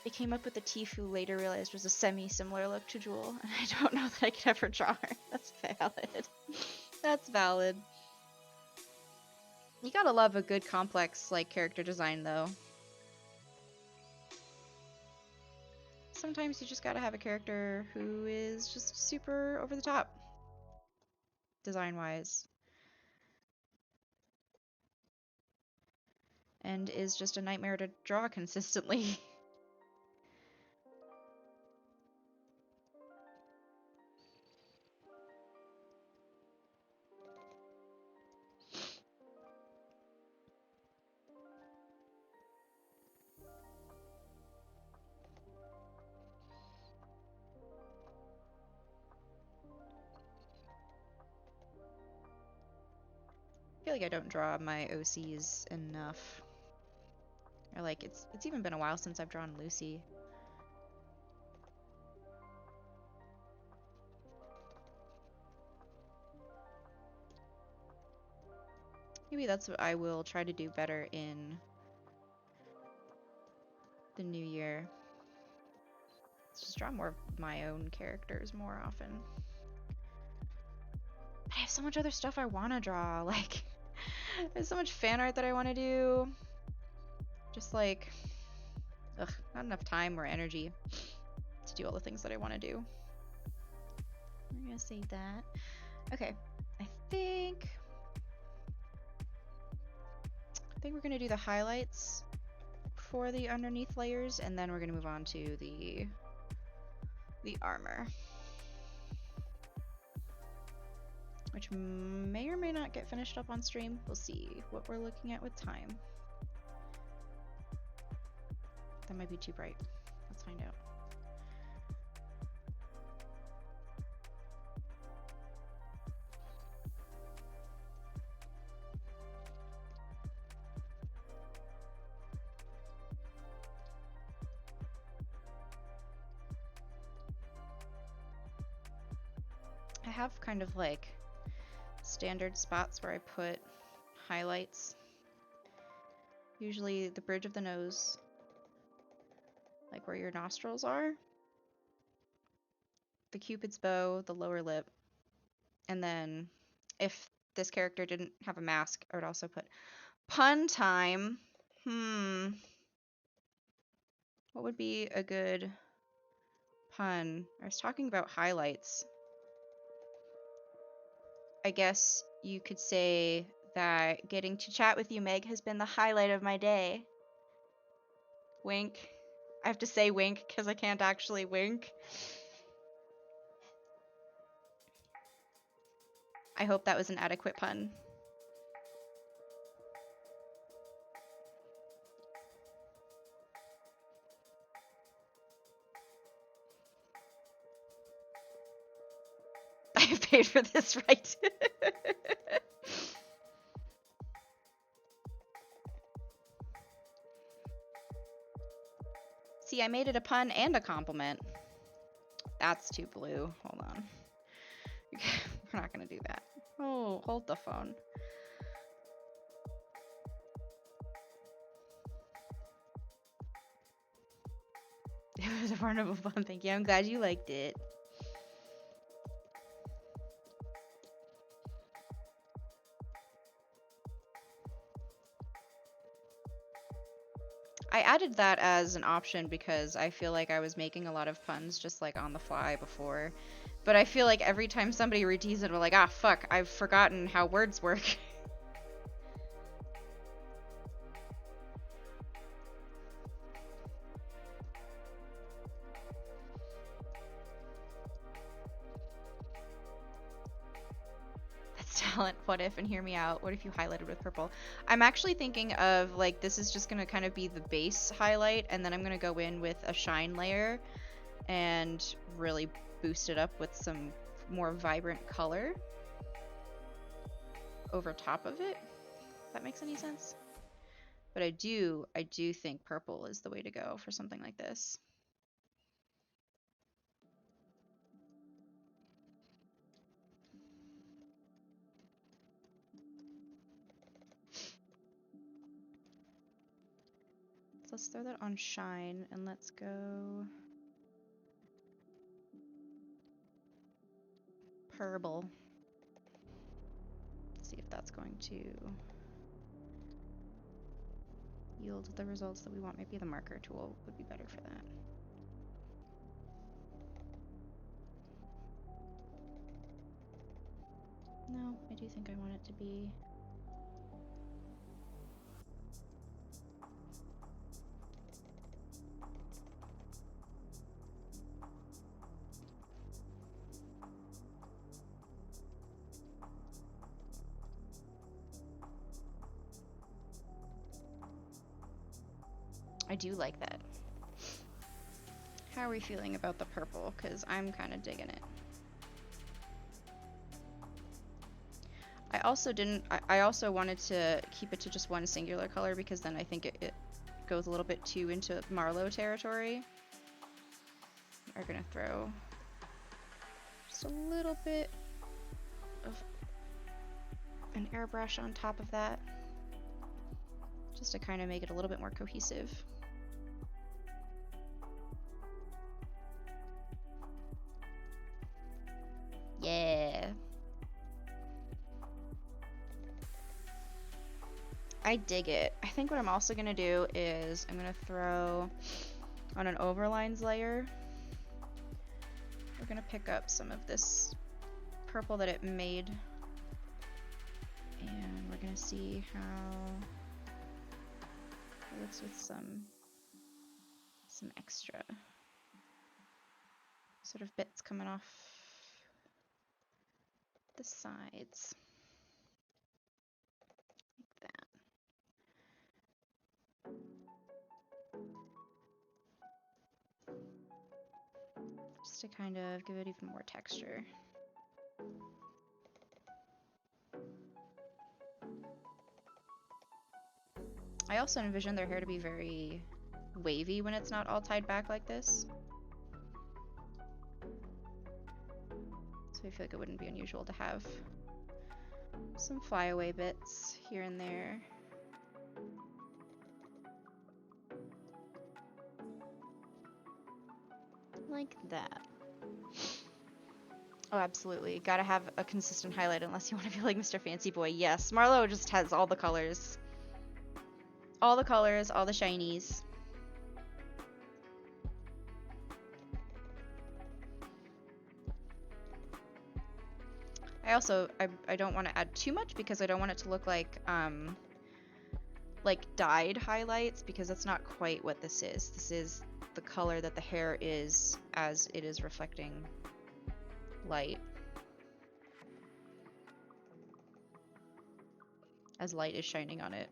I came up with the Tifu, later realized was a semi-similar look to Jewel, and I don't know that I could ever draw her. That's valid. That's valid. You gotta love a good complex, like, character design, though. Sometimes you just gotta have a character who is just super over the top, design-wise. And is just a nightmare to draw consistently. I feel like I don't draw my OCs enough. Or like, it's even been a while since I've drawn Lucy. Maybe that's what I will try to do better in the new year. Let's just draw more of my own characters more often. But I have so much other stuff I want to draw. Like, there's so much fan art that I want to do. Just like, ugh, not enough time or energy to do all the things that I want to do. We're gonna save that. Okay, I think we're gonna do the highlights for the underneath layers, and then we're gonna move on to the armor, which may or may not get finished up on stream. We'll see what we're looking at with time. That might be too bright. Let's find out. I have kind of like standard spots where I put highlights. Usually the bridge of the nose, like where your nostrils are, the cupid's bow, the lower lip, and then if this character didn't have a mask, I would also put pun time. What would be a good pun. I was talking about highlights. I guess you could say that getting to chat with you, Meg, has been the highlight of my day. Wink. I have to say wink because I can't actually wink. I hope that was an adequate pun. I paid for this, right? See, I made it a pun and a compliment. That's too blue. Hold on. We're not gonna do that. Oh, hold the phone. It was a wonderful fun. Thank you. I'm glad you liked it. I added that as an option because I feel like I was making a lot of puns just like on the fly before. But I feel like every time somebody reads it, we're like, ah, fuck, I've forgotten how words work. That's talent. What if, and hear me out, what if you highlighted with purple? I'm actually thinking of, like, this is just going to kind of be the base highlight, and then I'm going to go in with a shine layer and really boost it up with some more vibrant color over top of it. If that makes any sense? But I do think purple is the way to go for something like this. So let's throw that on shine and let's go purple. See if that's going to yield the results that we want. Maybe the marker tool would be better for that. No, I do think I want it to be I do like that. How are we feeling about the purple? Because I'm kind of digging it. I also wanted to keep it to just one singular color because then I think it goes a little bit too into Marlowe territory. We're gonna throw just a little bit of an airbrush on top of that just to kind of make it a little bit more cohesive. Yeah. I dig it. I think what I'm also gonna do is I'm gonna throw on an overlines layer. We're gonna pick up some of this purple that it made, and we're gonna see how it looks with some extra sort of bits coming off the sides. Like that. Just to kind of give it even more texture. I also envision their hair to be very wavy when it's not all tied back like this. So I feel like it wouldn't be unusual to have some flyaway bits here and there. Like that. Oh, absolutely. Gotta have a consistent highlight unless you want to be like Mr. Fancy Boy. Yes, Marlowe just has all the colors. All the colors, all the shinies. I don't want to add too much because I don't want it to look like dyed highlights, because that's not quite what this is. This is the color that the hair is as it is reflecting light. As light is shining on it.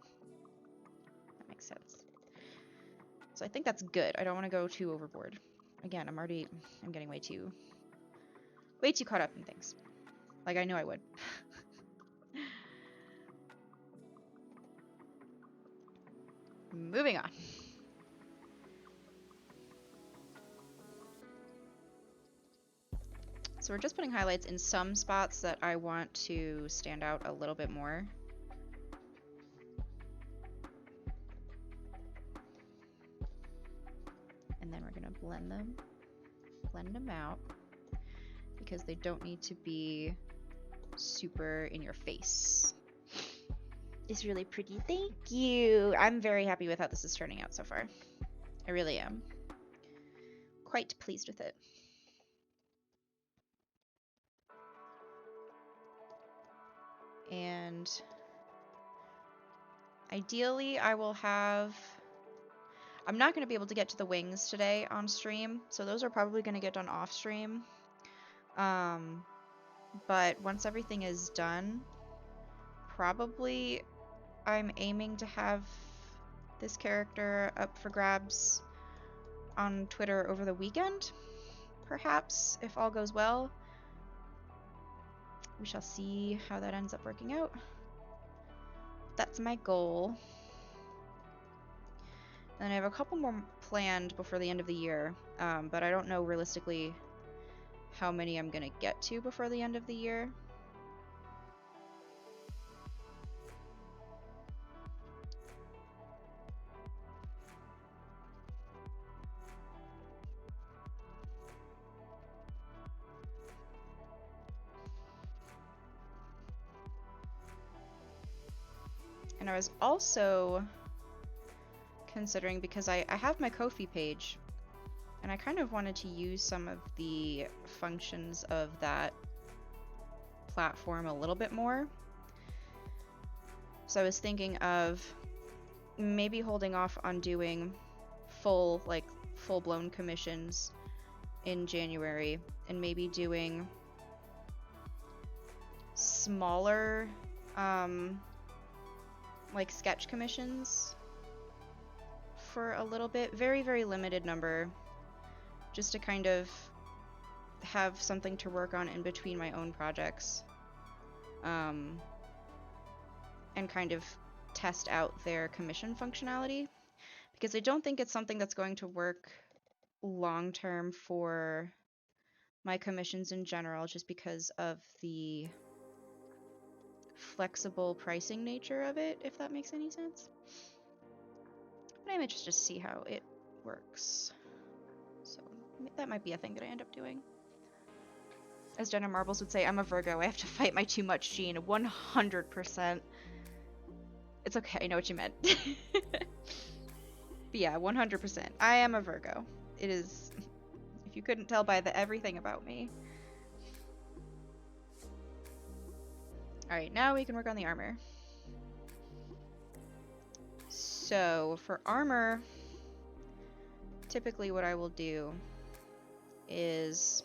That makes sense. So I think that's good. I don't want to go too overboard. Again, I'm getting way too caught up in things. Like I knew I would. Moving on. So we're just putting highlights in some spots that I want to stand out a little bit more. And then we're gonna blend them out, because they don't need to be super in your face. It's really pretty. Thank you. I'm very happy with how this is turning out so far. I really am. Quite pleased with it. And ideally I will have... I'm not going to be able to get to the wings today on stream, so those are probably going to get done off stream. But once everything is done, probably I'm aiming to have this character up for grabs on Twitter over the weekend, perhaps, if all goes well. We shall see how that ends up working out. That's my goal. And I have a couple more planned before the end of the year, but I don't know realistically how many I'm gonna get to before the end of the year. And I was also considering, because I have my Ko-fi page, and I kind of wanted to use some of the functions of that platform a little bit more. So I was thinking of maybe holding off on doing full-blown commissions in January, and maybe doing smaller like sketch commissions for a little bit, very, very limited number, just to kind of have something to work on in between my own projects, and kind of test out their commission functionality, because I don't think it's something that's going to work long term for my commissions in general, just because of the flexible pricing nature of it, if that makes any sense. But I'm interested to see how it works. So that might be a thing that I end up doing. As Jenna Marbles would say, I'm a Virgo. I have to fight my too much gene. 100%. It's okay. I know what you meant. But yeah, 100%. I am a Virgo. It is, if you couldn't tell by everything about me. Alright, now we can work on the armor. So, for armor, typically what I will do is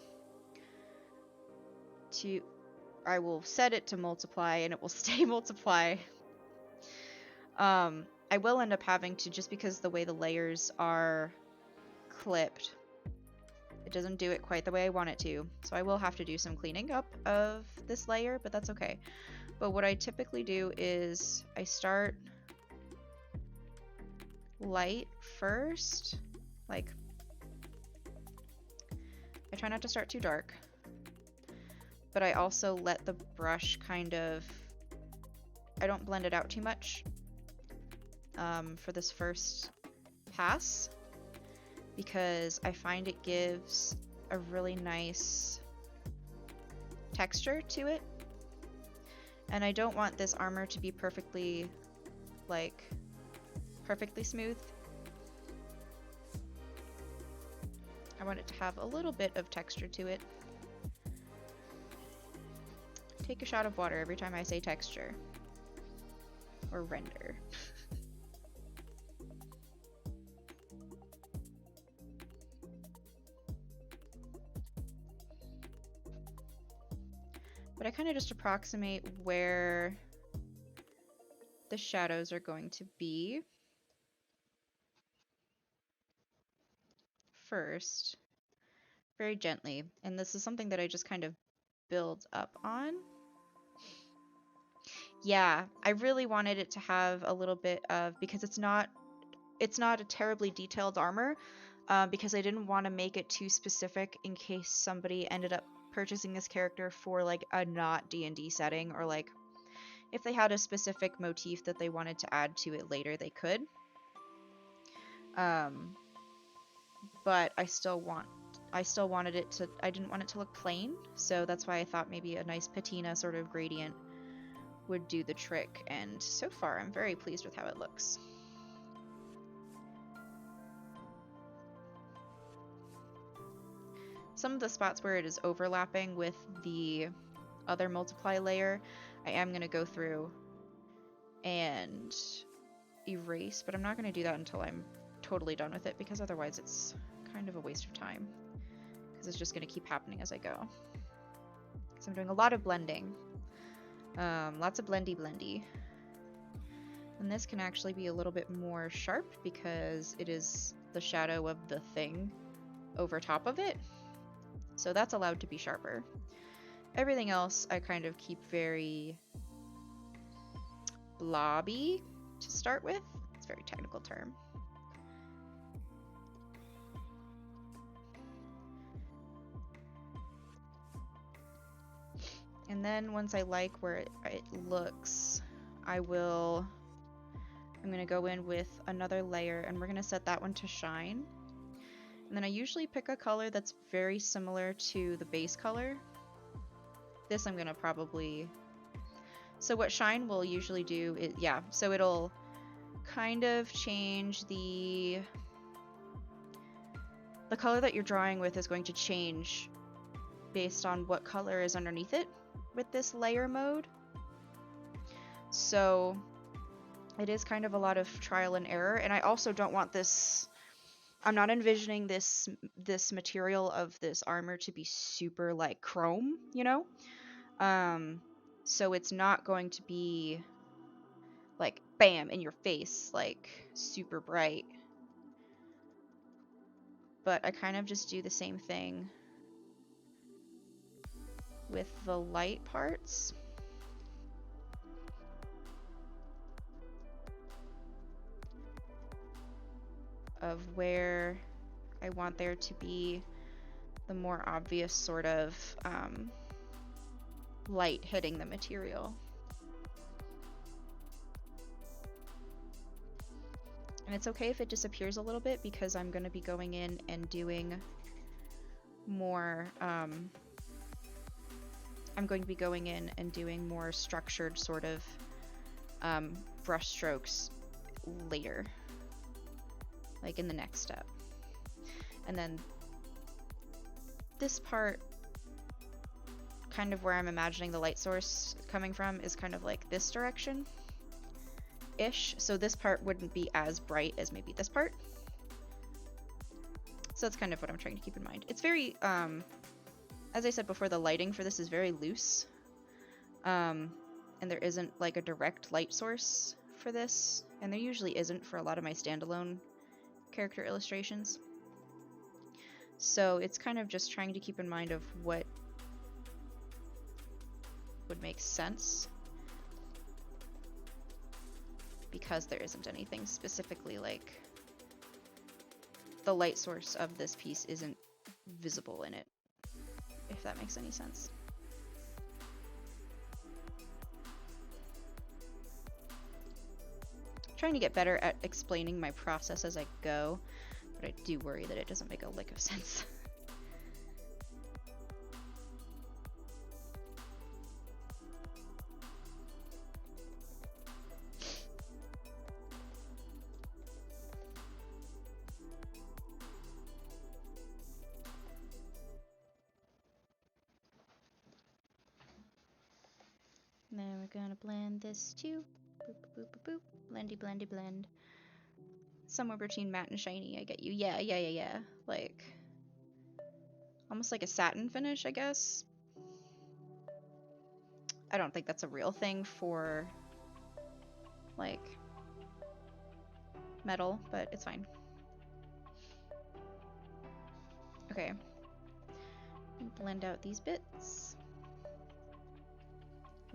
I will set it to multiply, and it will stay multiply. I will end up having to, just because the way the layers are clipped, it doesn't do it quite the way I want it to. So I will have to do some cleaning up of this layer, but that's okay. But what I typically do is I start light first. Like, I try not to start too dark, but I also let the brush kind of, I don't blend it out too much for this first pass, because I find it gives a really nice texture to it. And I don't want this armor to be perfectly smooth. I want it to have a little bit of texture to it. Take a shot of water every time I say texture. Or render. But I kind of just approximate where the shadows are going to be first, very gently. And this is something that I just kind of build up on. Yeah, I really wanted it to have a little bit of, because it's not a terribly detailed armor, because I didn't want to make it too specific in case somebody ended up purchasing this character for like a not D&D setting, or like if they had a specific motif that they wanted to add to it later, they could. But I still wanted it to, I didn't want it to look plain, so that's why I thought maybe a nice patina sort of gradient would do the trick, and so far I'm very pleased with how it looks. Some of the spots where it is overlapping with the other multiply layer, I am going to go through and erase, but I'm not going to do that until I'm totally done with it, because otherwise it's kind of a waste of time, because it's just going to keep happening as I go. So I'm doing a lot of blending. Lots of blendy. And this can actually be a little bit more sharp because it is the shadow of the thing over top of it. So that's allowed to be sharper. Everything else I kind of keep very blobby to start with. It's a very technical term. And then once I like where it looks, I'm going to go in with another layer, and we're going to set that one to shine. And then I usually pick a color that's very similar to the base color. This I'm going to probably... So what shine will usually do is, yeah, so it'll kind of change the color that you're drawing with is going to change based on what color is underneath it with this layer mode. So it is kind of a lot of trial and error, and I also don't want this, I'm not envisioning this material of this armor to be super like chrome, you know? So it's not going to be like bam in your face, like super bright. But I kind of just do the same thing with the light parts. Of where I want there to be the more obvious sort of light hitting the material. And it's okay if it disappears a little bit, because I'm going to be going in and doing more structured sort of brush strokes later, like in the next step. And then this part, kind of where I'm imagining the light source coming from, is kind of like this direction ish, so this part wouldn't be as bright as maybe this part. So that's kind of what I'm trying to keep in mind. It's very as I said before, the lighting for this is very loose, and there isn't like a direct light source for this, and there usually isn't for a lot of my standalone character illustrations. So it's kind of just trying to keep in mind of what would make sense, because there isn't anything specifically like the light source of this piece isn't visible in it, if that makes any sense. I'm trying to get better at explaining my process as I go, but I do worry that it doesn't make a lick of sense. gonna blend this too. Boop, boop, boop, boop. Blendy, blendy, blend. Somewhere between matte and shiny, I get you. Yeah, yeah, yeah, yeah. Like, almost like a satin finish, I guess. I don't think that's a real thing for, like, metal, but it's fine. Okay. Blend out these bits.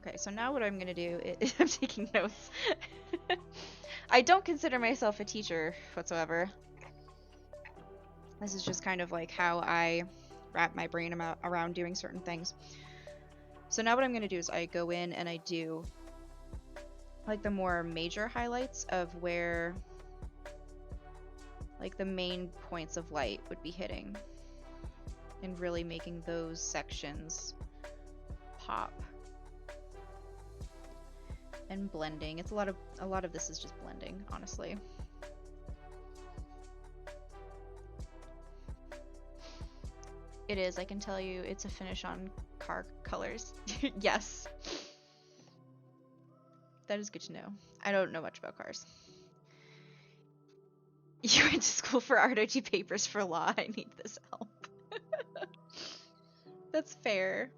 Okay, so now what I'm gonna do is I'm taking notes. I don't consider myself a teacher whatsoever. This is just kind of like how I wrap my brain around doing certain things. So now what I'm gonna do is I go in and I do like the more major highlights of where like the main points of light would be hitting, and really making those sections pop. And blending. It's a lot of this is just blending, honestly. It is, I can tell you, it's a finish on car colors. Yes. That is good to know. I don't know much about cars. You went to school for art, OG papers for law. I need this help. That's fair.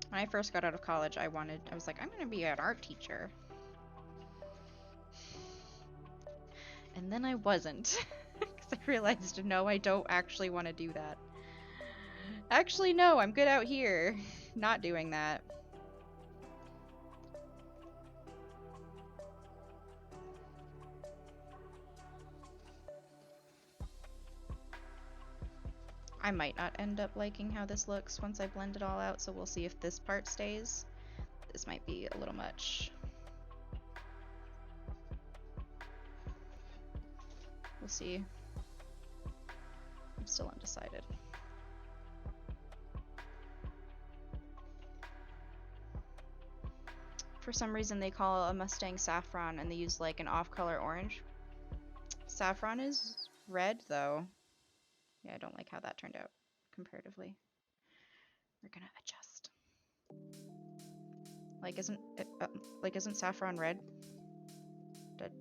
When I first got out of college, I was like, I'm gonna be an art teacher. And then I wasn't. Because I realized, no, I don't actually want to do that. Actually, no, I'm good out here. Not doing that. I might not end up liking how this looks once I blend it all out, so we'll see if this part stays. This might be a little much. We'll see. I'm still undecided. For some reason they call a Mustang saffron and they use like an off-color orange. Saffron is red though. Yeah, I don't like how that turned out comparatively. We're gonna adjust. Like isn't saffron red?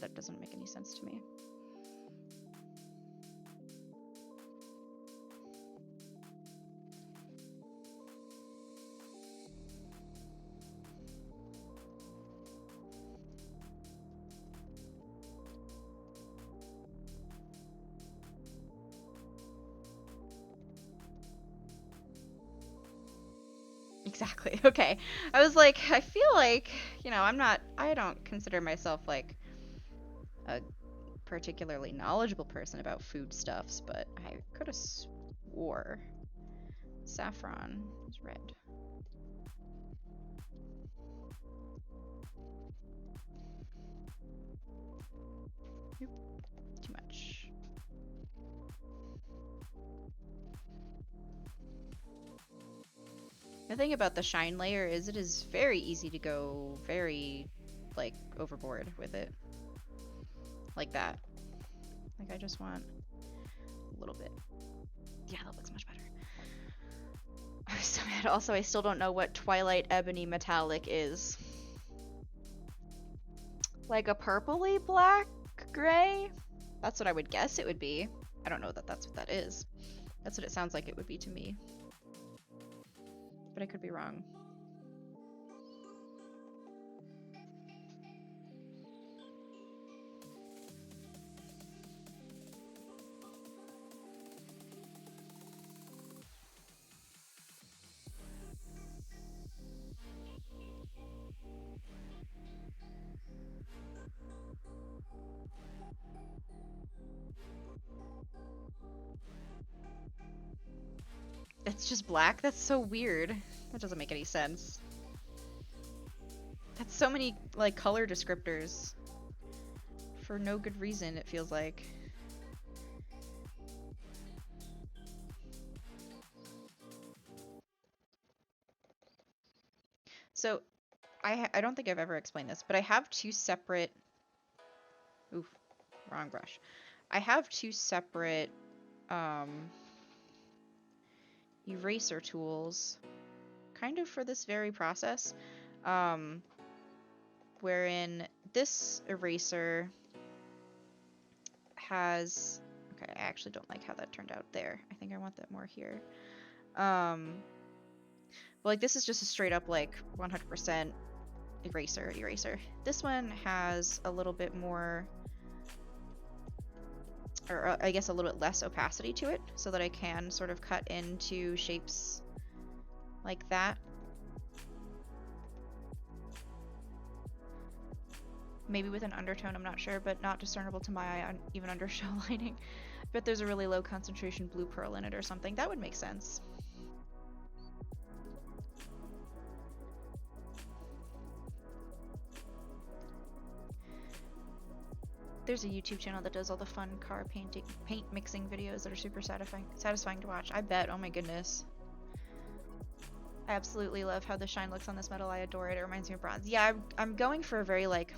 That doesn't make any sense to me. Exactly. Okay. I was like, I feel like, you know, I don't consider myself like a particularly knowledgeable person about foodstuffs, but I could have swore saffron is red. Nope. Too much. The thing about the shine layer is it is very easy to go very, like, overboard with it. Like that. Like, I just want a little bit. Yeah, that looks much better. I'm so mad. Also, I still don't know what Twilight Ebony Metallic is. Like a purpley black gray? That's what I would guess it would be. I don't know that that's what that is. That's what it sounds like it would be to me. But I could be wrong. It's just black? That's so weird. That doesn't make any sense. That's so many, like, color descriptors. For no good reason, it feels like. So, I don't think I've ever explained this, but I have two separate... Oof, wrong brush. I have two separate um, eraser tools, kind of for this very process, um, wherein this eraser has, okay, I actually don't like how that turned out there. I think I want that more here. But like this is just a straight up like 100% eraser. This one has a little bit more, or I guess a little bit less opacity to it, so that I can sort of cut into shapes like that. Maybe with an undertone, I'm not sure, but not discernible to my eye even under shell lining. But there's a really low concentration blue pearl in it or something. That would make sense. There's a YouTube channel that does all the fun car paint mixing videos that are super satisfying to watch. I bet. Oh my goodness. I absolutely love how the shine looks on this metal. I adore it. It reminds me of bronze. Yeah, I'm going for a very like,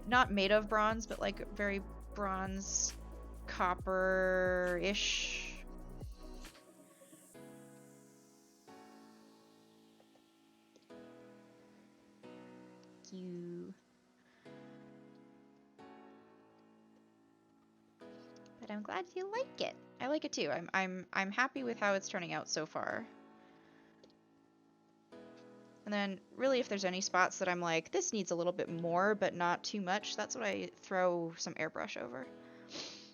not made of bronze, but like very bronze copper-ish. You. But I'm glad you like it. I like it too. I'm happy with how it's turning out so far. And then really if there's any spots that I'm like, this needs a little bit more, but not too much, that's what I throw some airbrush over.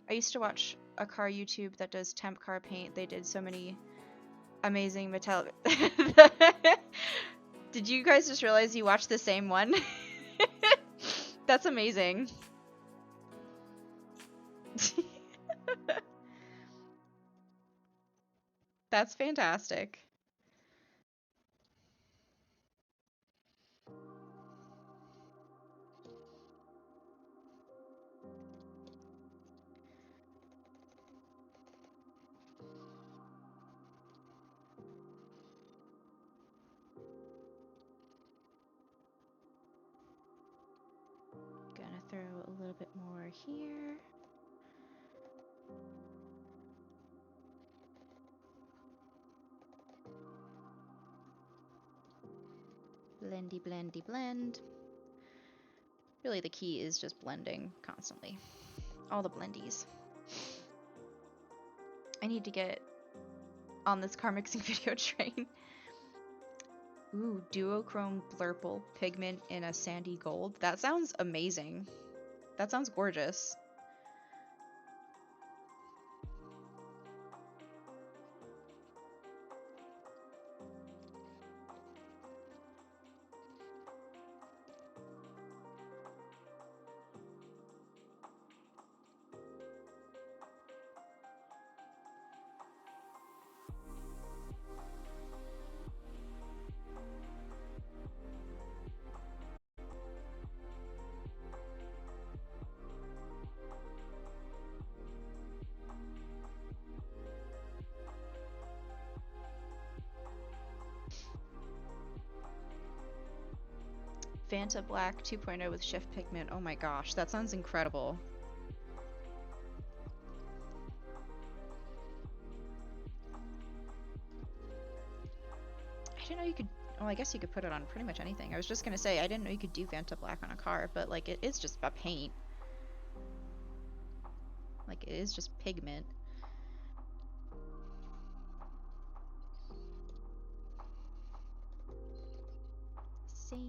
I used to watch a car YouTube that does temp car paint. They did so many amazing metallic. Did you guys just realize you watched the same one? That's amazing. That's fantastic. Gonna throw a little bit more here. Blendy, blendy, blend. Really the key is just blending constantly. All the blendies. I need to get on this car mixing video train. Ooh, duochrome blurple pigment in a sandy gold. That sounds amazing. That sounds gorgeous. Fanta Black 2.0 with shift pigment. Oh my gosh, that sounds incredible. I didn't know you could. Well, I guess you could put it on pretty much anything. I was just gonna say, I didn't know you could do Fanta Black on a car, but like it is just a paint. Like it is just pigment. Save.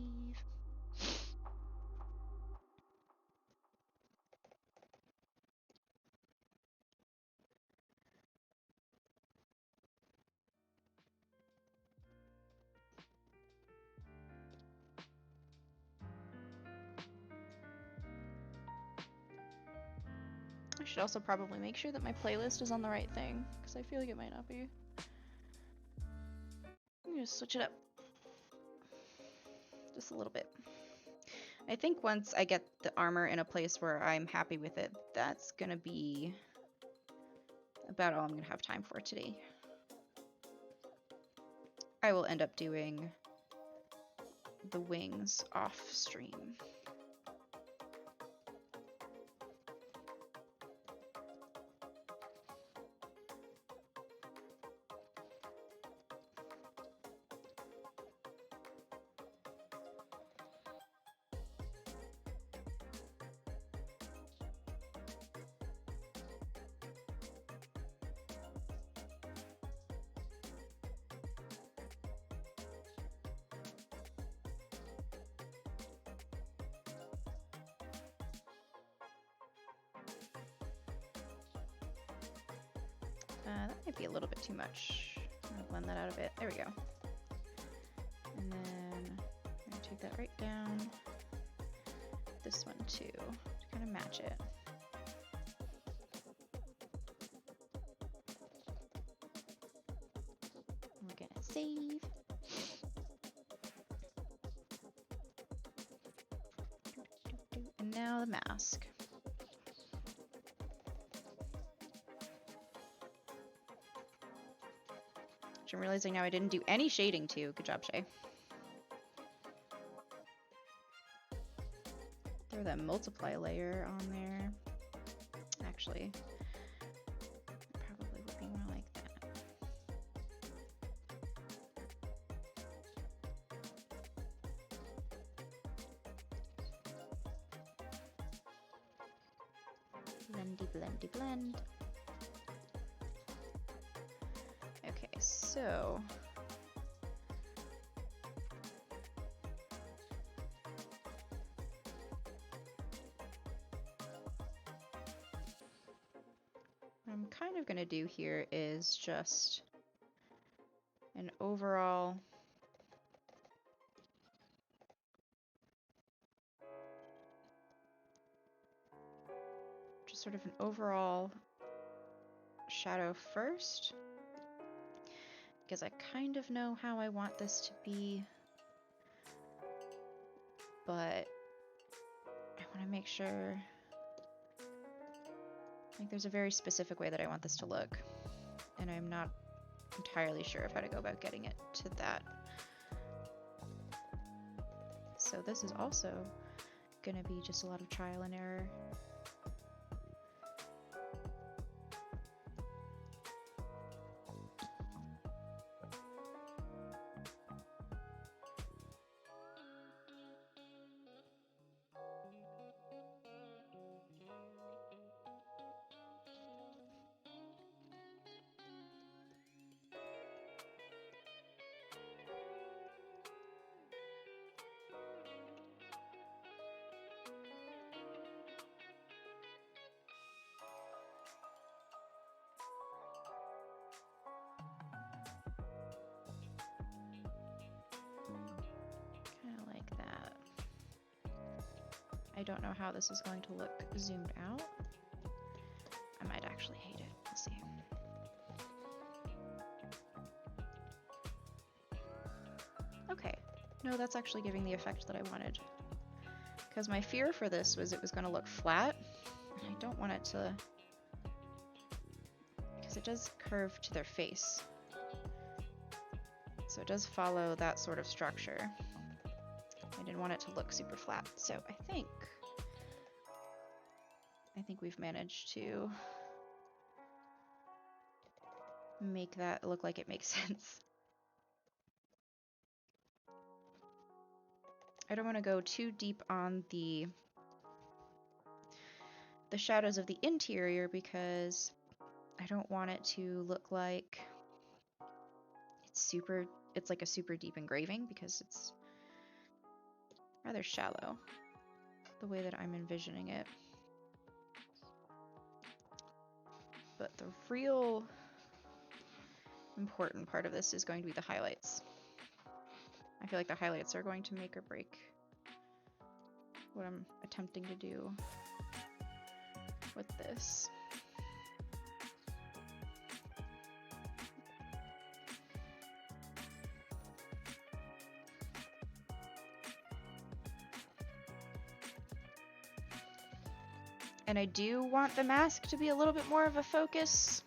I should also probably make sure that my playlist is on the right thing, because I feel like it might not be. I'm gonna switch it up. Just a little bit. I think once I get the armor in a place where I'm happy with it, that's gonna be about all I'm gonna have time for today. I will end up doing the wings off stream. That might be a little bit too much. I'm gonna blend that out a bit. There we go. And then I'm gonna take that right down. This one too, to kind of match it. We're gonna save. And now the mask. Which I'm realizing now I didn't do any shading too. Good job, Shay. Throw that multiply layer on there. Actually, it probably would be more like that. Blendy, blendy, blend. Okay, so what I'm kind of going to do here is just an overall sort of an overall shadow first, because I kind of know how I want this to be, but I want to make sure, like, there's a very specific way that I want this to look, and I'm not entirely sure of how to go about getting it to that. So this is also going to be just a lot of trial and error. Kind of like that. I don't know how this is going to look zoomed out. I might actually hate it. We'll see. Okay. No, that's actually giving the effect that I wanted. Because my fear for this was it was going to look flat. And I don't want it to... Because it does curve to their face. So it does follow that sort of structure. I didn't want it to look super flat. So I think we've managed to make that look like it makes sense. I don't want to go too deep on the shadows of the interior because I don't want it to look like it's like a super deep engraving, because it's rather shallow the way that I'm envisioning it. But the real important part of this is going to be the highlights. I feel like the highlights are going to make or break what I'm attempting to do with this. And I do want the mask to be a little bit more of a focus.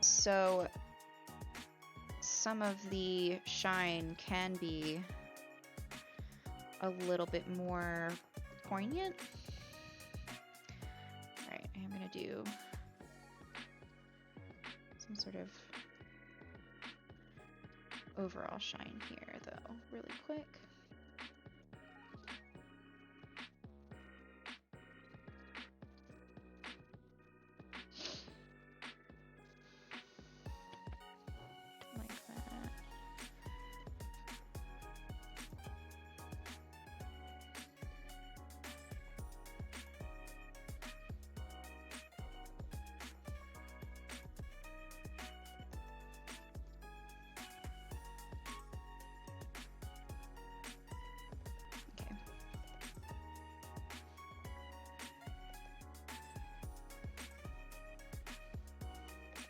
So some of the shine can be a little bit more poignant. Alright, I'm gonna do some sort of overall shine here though, really quick. Like that.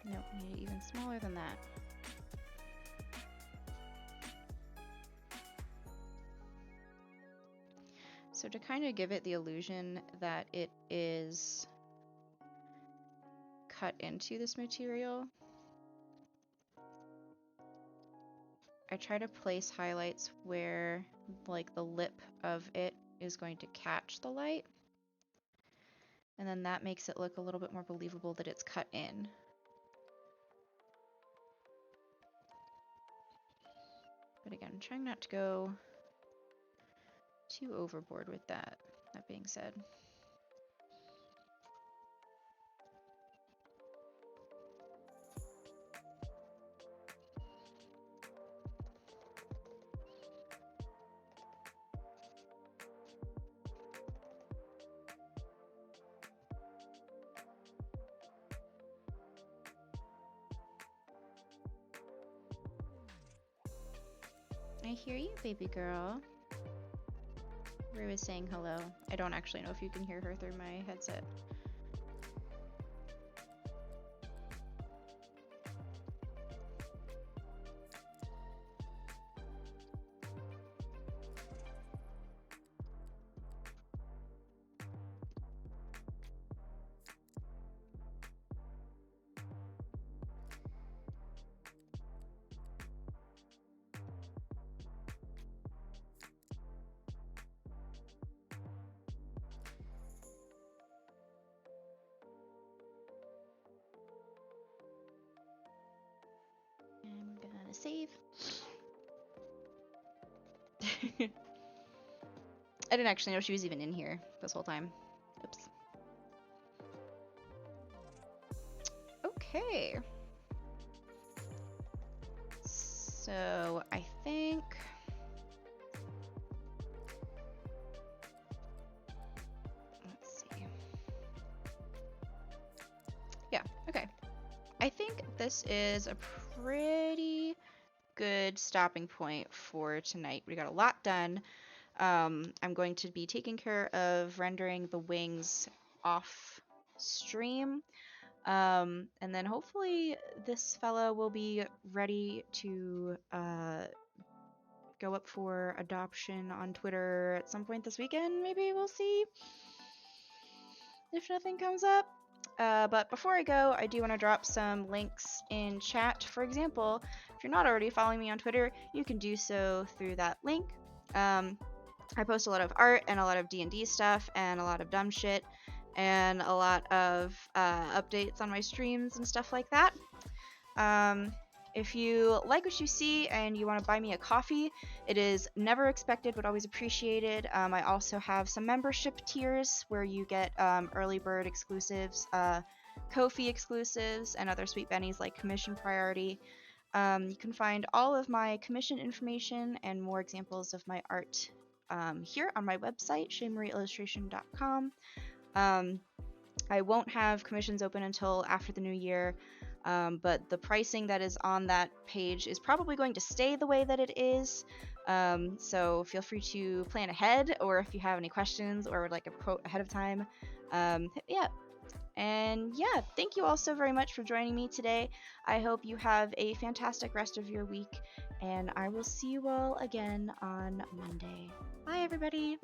Nope, we need it even smaller than that. So to kind of give it the illusion that it is cut into this material, I try to place highlights where like the lip of it is going to catch the light. And then that makes it look a little bit more believable that it's cut in. But again, I'm trying not to go too overboard with that, that being said. I hear you, baby girl. Rue is saying hello. I don't actually know if you can hear her through my headset. I'm gonna save. I didn't actually know she was even in here this whole time. Oops. Okay. So I think let's see. Yeah, okay. I think this is a pretty good stopping point for tonight. We got a lot done. I'm going to be taking care of rendering the wings off stream. And then hopefully this fella will be ready to go up for adoption on Twitter at some point this weekend. Maybe we'll see if nothing comes up. But before I go, I do want to drop some links in chat. For example, if you're not already following me on Twitter, you can do so through that link. I post a lot of art and a lot of D&D stuff and a lot of dumb shit and a lot of updates on my streams and stuff like that. If you like what you see and you want to buy me a coffee, it is never expected but always appreciated. I also have some membership tiers where you get early bird exclusives, Ko-fi exclusives, and other sweet bennies like commission priority. You can find all of my commission information and more examples of my art here on my website, shanemariaillustration.com. I won't have commissions open until after the new year, but the pricing that is on that page is probably going to stay the way that it is. So feel free to plan ahead, or if you have any questions or would like a quote ahead of time, hit me up. And yeah, thank you all so very much for joining me today. I hope you have a fantastic rest of your week, and I will see you all again on Monday. Bye, everybody.